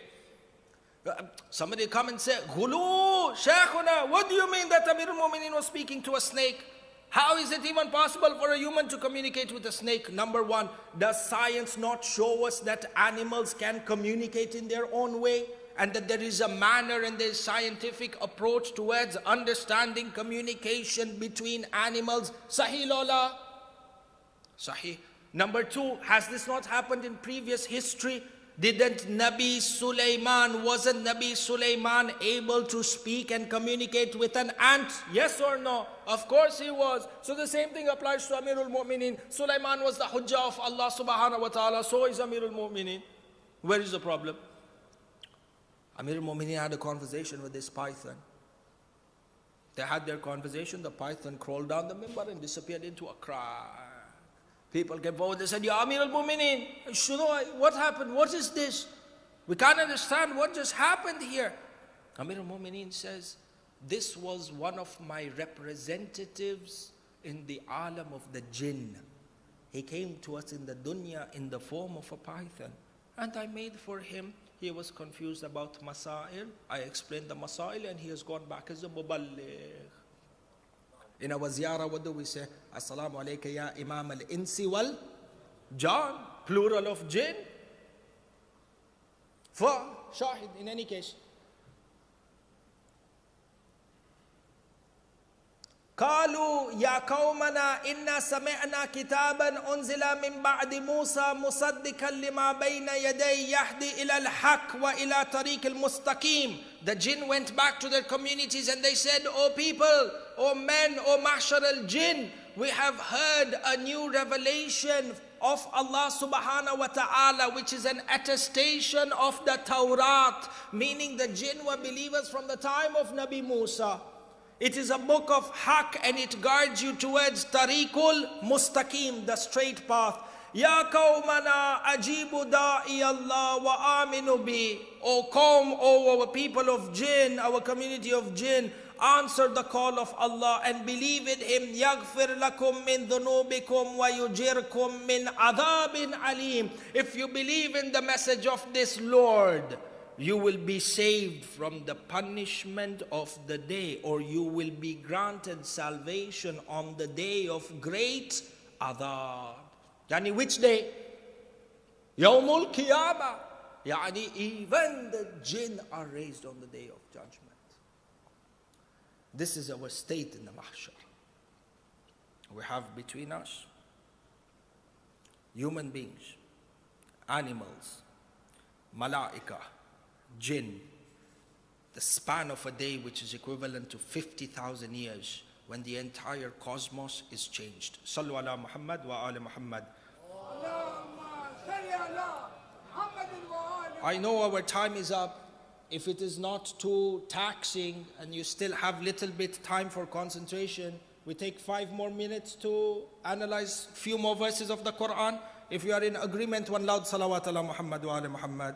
Somebody come and say, Ghulu, Shaykhuna, what do you mean that Amir al-Mu'mineen was speaking to a snake? How is it even possible for a human to communicate with a snake? Number one, does science not show us that animals can communicate in their own way? And that there is a manner and there is scientific approach towards understanding communication between animals? Sahih lola? Sahih. Number two, has this not happened in previous history? Wasn't Nabi Sulaiman able to speak and communicate with an ant? Yes or no? Of course he was. So the same thing applies to Amirul Mu'mineen. Sulaiman was the hujjah of Allah subhanahu wa ta'ala. So is Amirul Mu'mineen. Where is the problem? Amirul Mu'mineen had a conversation with this python. They had their conversation. The python crawled down the mimbar and disappeared into a cry. People came forward, they said, Ya Amir al-Mu'mineen, what happened? What is this? We can't understand what just happened here. Amir al-Mu'mineen says, this was one of my representatives in the alam of the jinn. He came to us in the dunya in the form of a python. And I made for him, he was confused about masail. I explained the masail and he has gone back as a muballigh. In our ziyarah, what do we say? Assalamu alayka ya imam al-insi wal jan, plural of jinn. For shahid, in any case. قالوا يا قومنا إنا سمعنا كتابا أنزل من بعد موسى مصدقا لما بين يديه يهدي إلى الحق وإلى طريق المستقيم. The jinn went back to their communities and they said, O people, O men, O mahshar al-jinn, we have heard a new revelation of Allah subhanahu wa ta'ala, which is an attestation of the Tawrat, meaning the jinn were believers from the time of Nabi Musa. It is a book of haqq and it guides you towards tariqul mustaqim, the straight path. Ya qawmana ajibu da'i Allah wa aminu bi. O qawm, O our people of jinn, our community of jinn, answer the call of Allah and believe in Him. Yaghfir lakum min dhunubikum wa yujirkum min adhabin alim. If you believe in the message of this Lord, you will be saved from the punishment of the day, or you will be granted salvation on the day of great adhab. Yani which day? Yawmul Qiyamah. Yani even the jinn are raised on the day of judgment. This is our state in the mahshar. We have between us human beings, animals, malaika, jinn, the span of a day which is equivalent to 50,000 years, when the entire cosmos is changed. Sallu ala Muhammad wa ala Muhammad. I know our time is up. If it is not too taxing and you still have little bit time for concentration, we take 5 more minutes to analyze few more verses of the Quran. If you are in agreement, one loud salawat ala Muhammad wa ala Muhammad.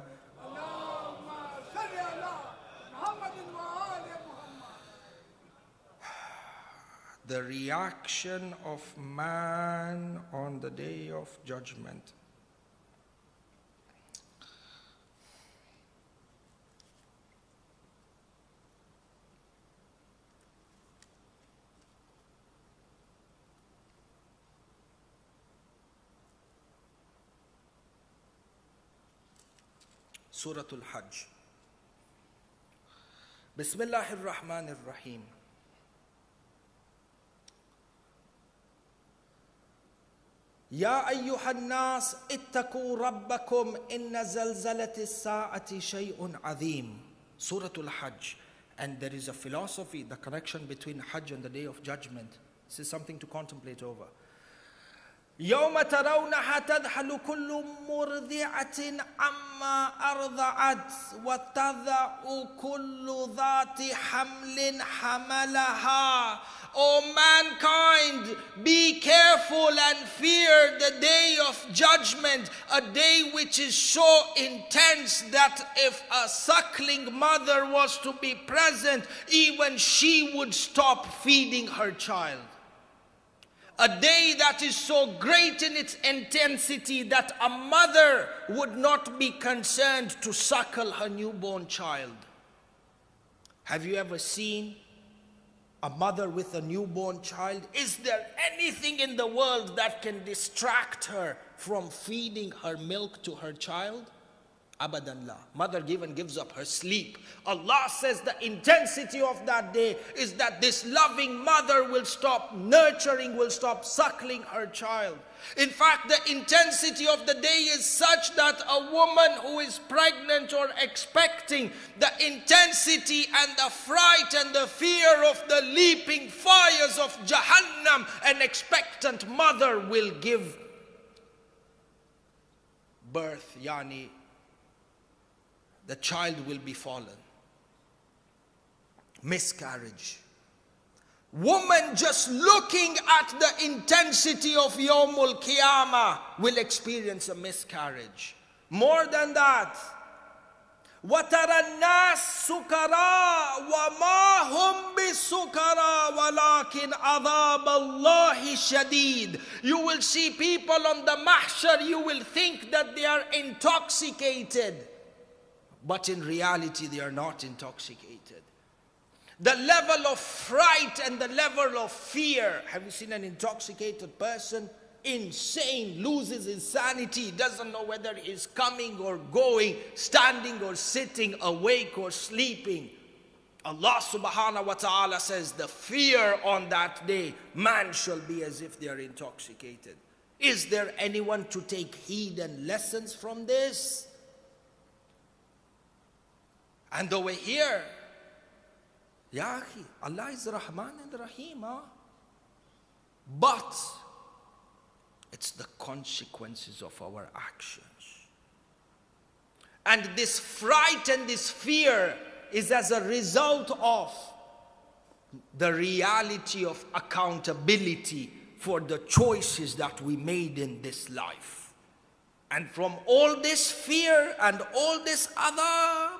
The reaction of man on the day of judgment. Surah Al-Hajj. Bismillahir Rahmanir Rahim. يا أيها الناس اتقوا ربكم إن زلزلة الساعة شيء عظيم. Surah Al-Hajj. And there is a philosophy, the connection between Hajj and the Day of Judgment. This is something to contemplate over. يوم ترونها تذهل كل مرضعة عما أرضعت وتضع كل ذات حمل حملها. O mankind, be careful and fear the day of judgment, a day which is so intense that if a suckling mother was to be present, even she would stop feeding her child. A day that is so great in its intensity that a mother would not be concerned to suckle her newborn child. Have you ever seen a mother with a newborn child? Is there anything in the world that can distract her from feeding her milk to her child? Abadan la. Mother gives up her sleep. Allah says the intensity of that day is that this loving mother will stop nurturing, will stop suckling her child. In fact, the intensity of the day is such that a woman who is pregnant or expecting, the intensity and the fright and the fear of the leaping fires of Jahannam, an expectant mother will give birth, yani the child will be fallen. Miscarriage. Woman just looking at the intensity of Yawmul Qiyamah will experience a miscarriage. More than that, وَتَرَى النَّاسِ سُكَرَى وَمَا هُمْ بِسُكَرَى وَلَكِنْ عَذَابَ اللَّهِ شَدِيدٌ. You will see people on the mahshar, you will think that they are intoxicated. But in reality, they are not intoxicated. The level of fright and the level of fear. Have you seen an intoxicated person? Insane, loses his sanity, doesn't know whether he's coming or going, standing or sitting, awake or sleeping. Allah subhanahu wa ta'ala says the fear on that day, man shall be as if they are intoxicated. Is there anyone to take heed and lessons from this? And over here, Ya akhi, Allah is Rahman and Rahim, huh? But it's the consequences of our actions. And this fright and this fear is as a result of the reality of accountability for the choices that we made in this life. And from all this fear and all this adab,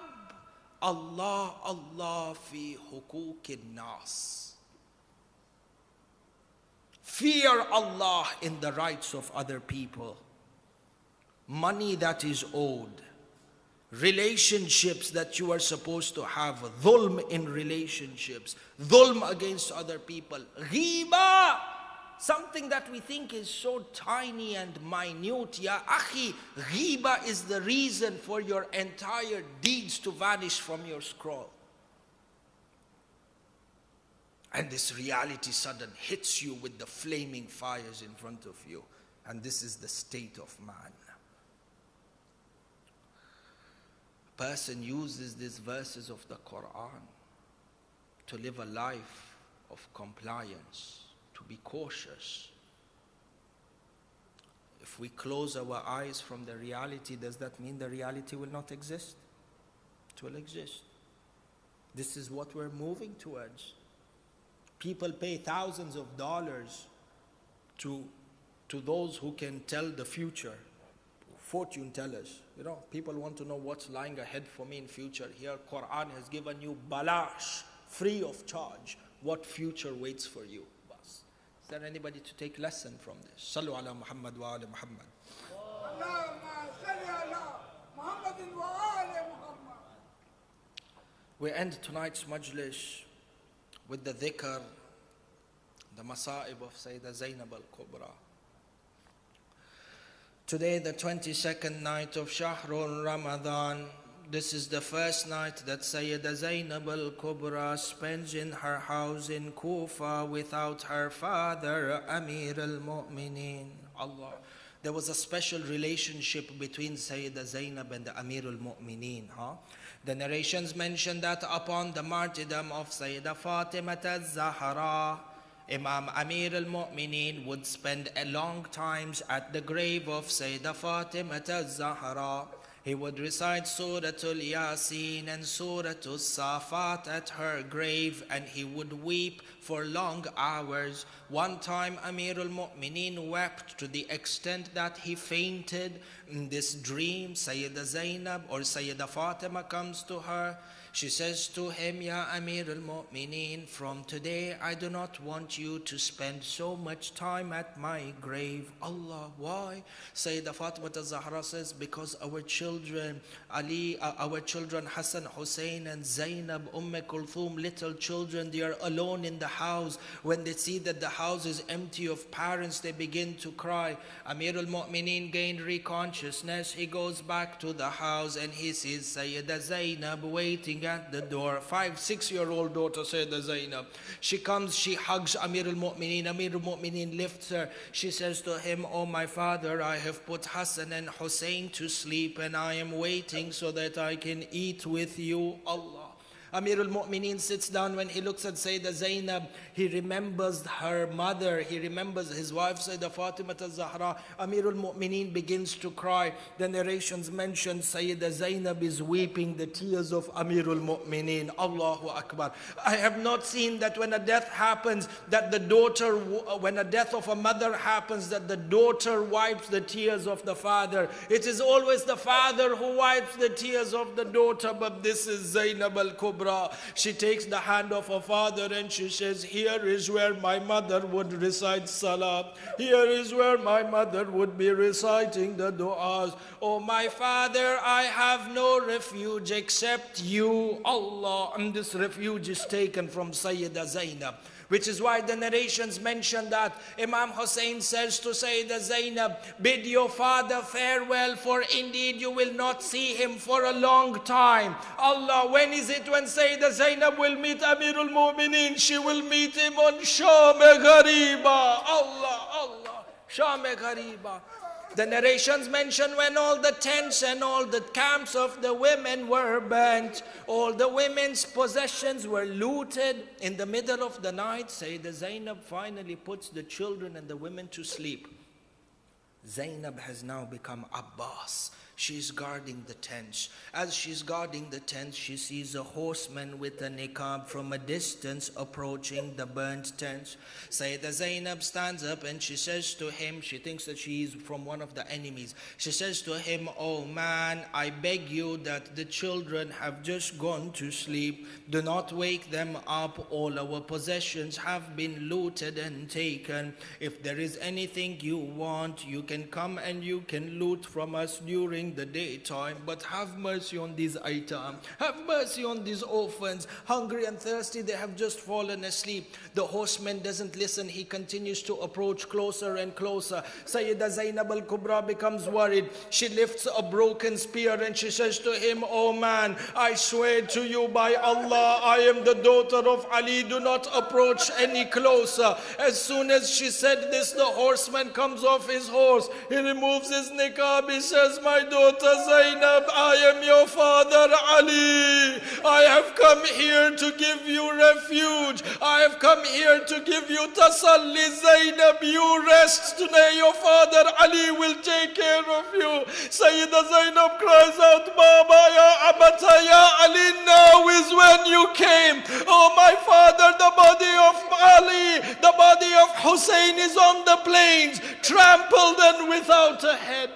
Allah fi huquqin nas. Fear Allah in the rights of other people. Money that is owed. Relationships that you are supposed to have. Dhulm in relationships. Dhulm against other people. Ghiba. Something that we think is so tiny and minute. Ya akhi, ghiba is the reason for your entire deeds to vanish from your scroll. And this reality suddenly hits you with the flaming fires in front of you. And this is the state of man. A person uses these verses of the Quran to live a life of compliance, to be cautious. If we close our eyes from the reality, does that mean the reality will not exist? It will exist. This is what we're moving towards. People pay thousands of dollars to those who can tell the future, fortune tellers. You know, people want to know what's lying ahead for me in future. Here, Quran has given you balash, free of charge, what future waits for you. Is there anybody to take lesson from this? Sallu ala Muhammad wa ala Muhammad. We end tonight's majlis with the dhikr, the masa'ib of Sayyidah Zainab al-Kubra. Today, the 22nd night of Shahrul Ramadan, this is the first night that Sayyidah Zainab al-Kubra spends in her house in Kufa without her father, Amir al-Mu'mineen. Allah. There was a special relationship between Sayyidah Zainab and Amir al-Mu'mineen. The narrations mention that upon the martyrdom of Sayyidah Fatima al-Zahra, Imam Amir al-Mu'mineen would spend a long times at the grave of Sayyidah Fatima al-Zahra. He would recite Surah Al-Yasin and Surah Al-Safat at her grave, and he would weep for long hours. One time Amir al-Mu'mineen wept to the extent that he fainted. In this dream, Sayyidah Zainab or Sayyidah Fatima comes to her. She says to him, Ya Amir al-Mu'mineen, from today I do not want you to spend so much time at my grave. Allah, why? Sayyidah Fatima al-Zahra says, because our children, our children Hassan, Hussein and Zainab, Kulthum, little children, they are alone in the house. When they see that the house is empty of parents, they begin to cry. Amir al-Mu'mineen gained reconsciousness. He goes back to the house and he sees Sayyidah Zainab waiting at the door. 5-6-year-old daughter Sayyidah Zainab. She comes, she hugs Amir al-Mu'mineen. Amir al-Mu'mineen lifts her. She says to him, oh my father, I have put Hassan and Hussein to sleep and I am waiting so that I can eat with you. Allah. Amir al-Mu'mineen sits down. When he looks at Sayyidah Zainab, he remembers her mother. He remembers his wife, Sayyidah Fatima al-Zahra. Amir al-Mu'mineen begins to cry. The narrations mention Sayyidah Zainab is weeping the tears of Amir al-Mu'mineen. Allahu Akbar. I have not seen that when a death happens, that the daughter, when a death of a mother happens, that the daughter wipes the tears of the father. It is always the father who wipes the tears of the daughter, but this is Zainab al-Kubra. She takes the hand of her father and she says, here is where my mother would recite salah. Here is where my mother would be reciting the du'as. Oh my father, I have no refuge except you, Allah. And this refuge is taken from Sayyidah Zainab. Which is why the narrations mention that Imam Hussein says to Sayyidah Zainab, bid your father farewell, for indeed you will not see him for a long time. Allah, when is it when Sayyidah Zainab will meet Amir al-Mu'mineen? She will meet him on Sham-e Ghariba. Allah, Sham-e Ghariba. The narrations mention when all the tents and all the camps of the women were burnt, all the women's possessions were looted. In the middle of the night, Sayyidah Zainab finally puts the children and the women to sleep. Zainab has now become Abbas. She's guarding the tents. As she's guarding the tents, she sees a horseman with a niqab from a distance approaching the burnt tents. Sayyidah Zainab stands up and she says to him, she thinks that she is from one of the enemies. She says to him, oh man, I beg you that the children have just gone to sleep. Do not wake them up. All our possessions have been looted and taken. If there is anything you want, you can come and you can loot from us during the daytime, but have mercy on these items. Have mercy on these orphans. Hungry and thirsty, they have just fallen asleep. The horseman doesn't listen. He continues to approach closer and closer. Sayyidah Zainab al-Kubra becomes worried. She lifts a broken spear and she says to him, oh man, I swear to you by Allah, I am the daughter of Ali. Do not approach any closer. As soon as she said this, the horseman comes off his horse. He removes his niqab. He says, my daughter Zainab, I am your father Ali. I have come here to give you refuge. I have come here to give you tasalli. Zainab, you rest today. Your father Ali will take care of you. Sayyidah Zainab cries out, Baba ya Abata ya Ali, now is when you came. Oh my father, the body of Ali, the body of Hussein is on the plains, trampled and without a head.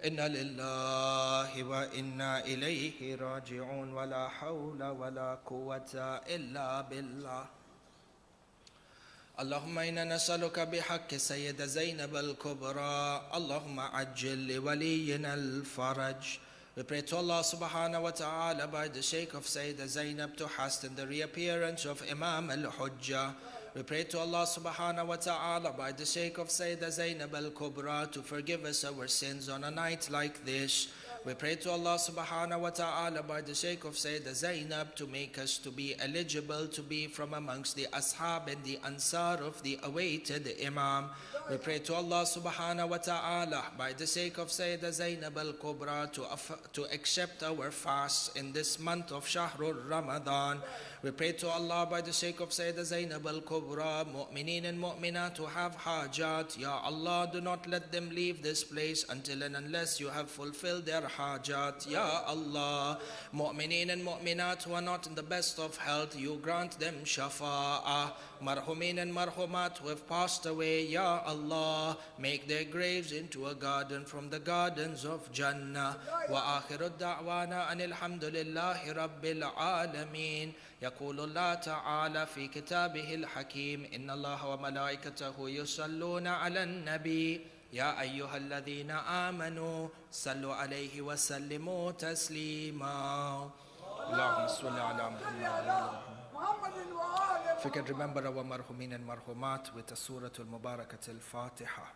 Inna lillahi wa inna ilayhi raji'un wa la hawla wa la quwwata illa billah. Allahumma inna nas'aluka bihaqqi Sayyida Zainab al-Kubra. Allahumma ajil li waliyina al-faraj. We pray to Allah subhanahu wa ta'ala by the sake of Sayyida Zainab to hasten the reappearance of Imam al-Hujjah. We pray to Allah subhanahu wa ta'ala by the sake of Sayyidah Zainab al-Kubra to forgive us our sins on a night like this. We pray to Allah subhanahu wa ta'ala by the sake of Sayyidah Zainab to make us to be eligible to be from amongst the ashab and the ansar of the awaited Imam. We pray to Allah subhanahu wa ta'ala by the sake of Sayyidah Zainab al-Kubra to accept our fast in this month of Shahrul Ramadan. We pray to Allah by the sake of Sayyidah Zainab al-Kubra, mu'mineen and mu'minat who have hajat. Ya Allah, do not let them leave this place until and unless you have fulfilled their hajat. Ya Allah, mu'mineen and mu'minat who are not in the best of health, you grant them shafa'ah. Marhumin and marhumat who have passed away, Ya Allah, make their graves into a garden from the gardens of Jannah. Wa akhiru da'wana anil hamdulillahi rabbil alameen. يقول الله تعالى في كتابه الحكيم إن الله وملائكته يصلون على النبي يا أيها الذين آمنوا صلوا عليه وسلموا تسليما اللهم صل على محمد. If we can remember our marhumin and marhumat with the Surah Al-Mubarakat Al-Fatiha.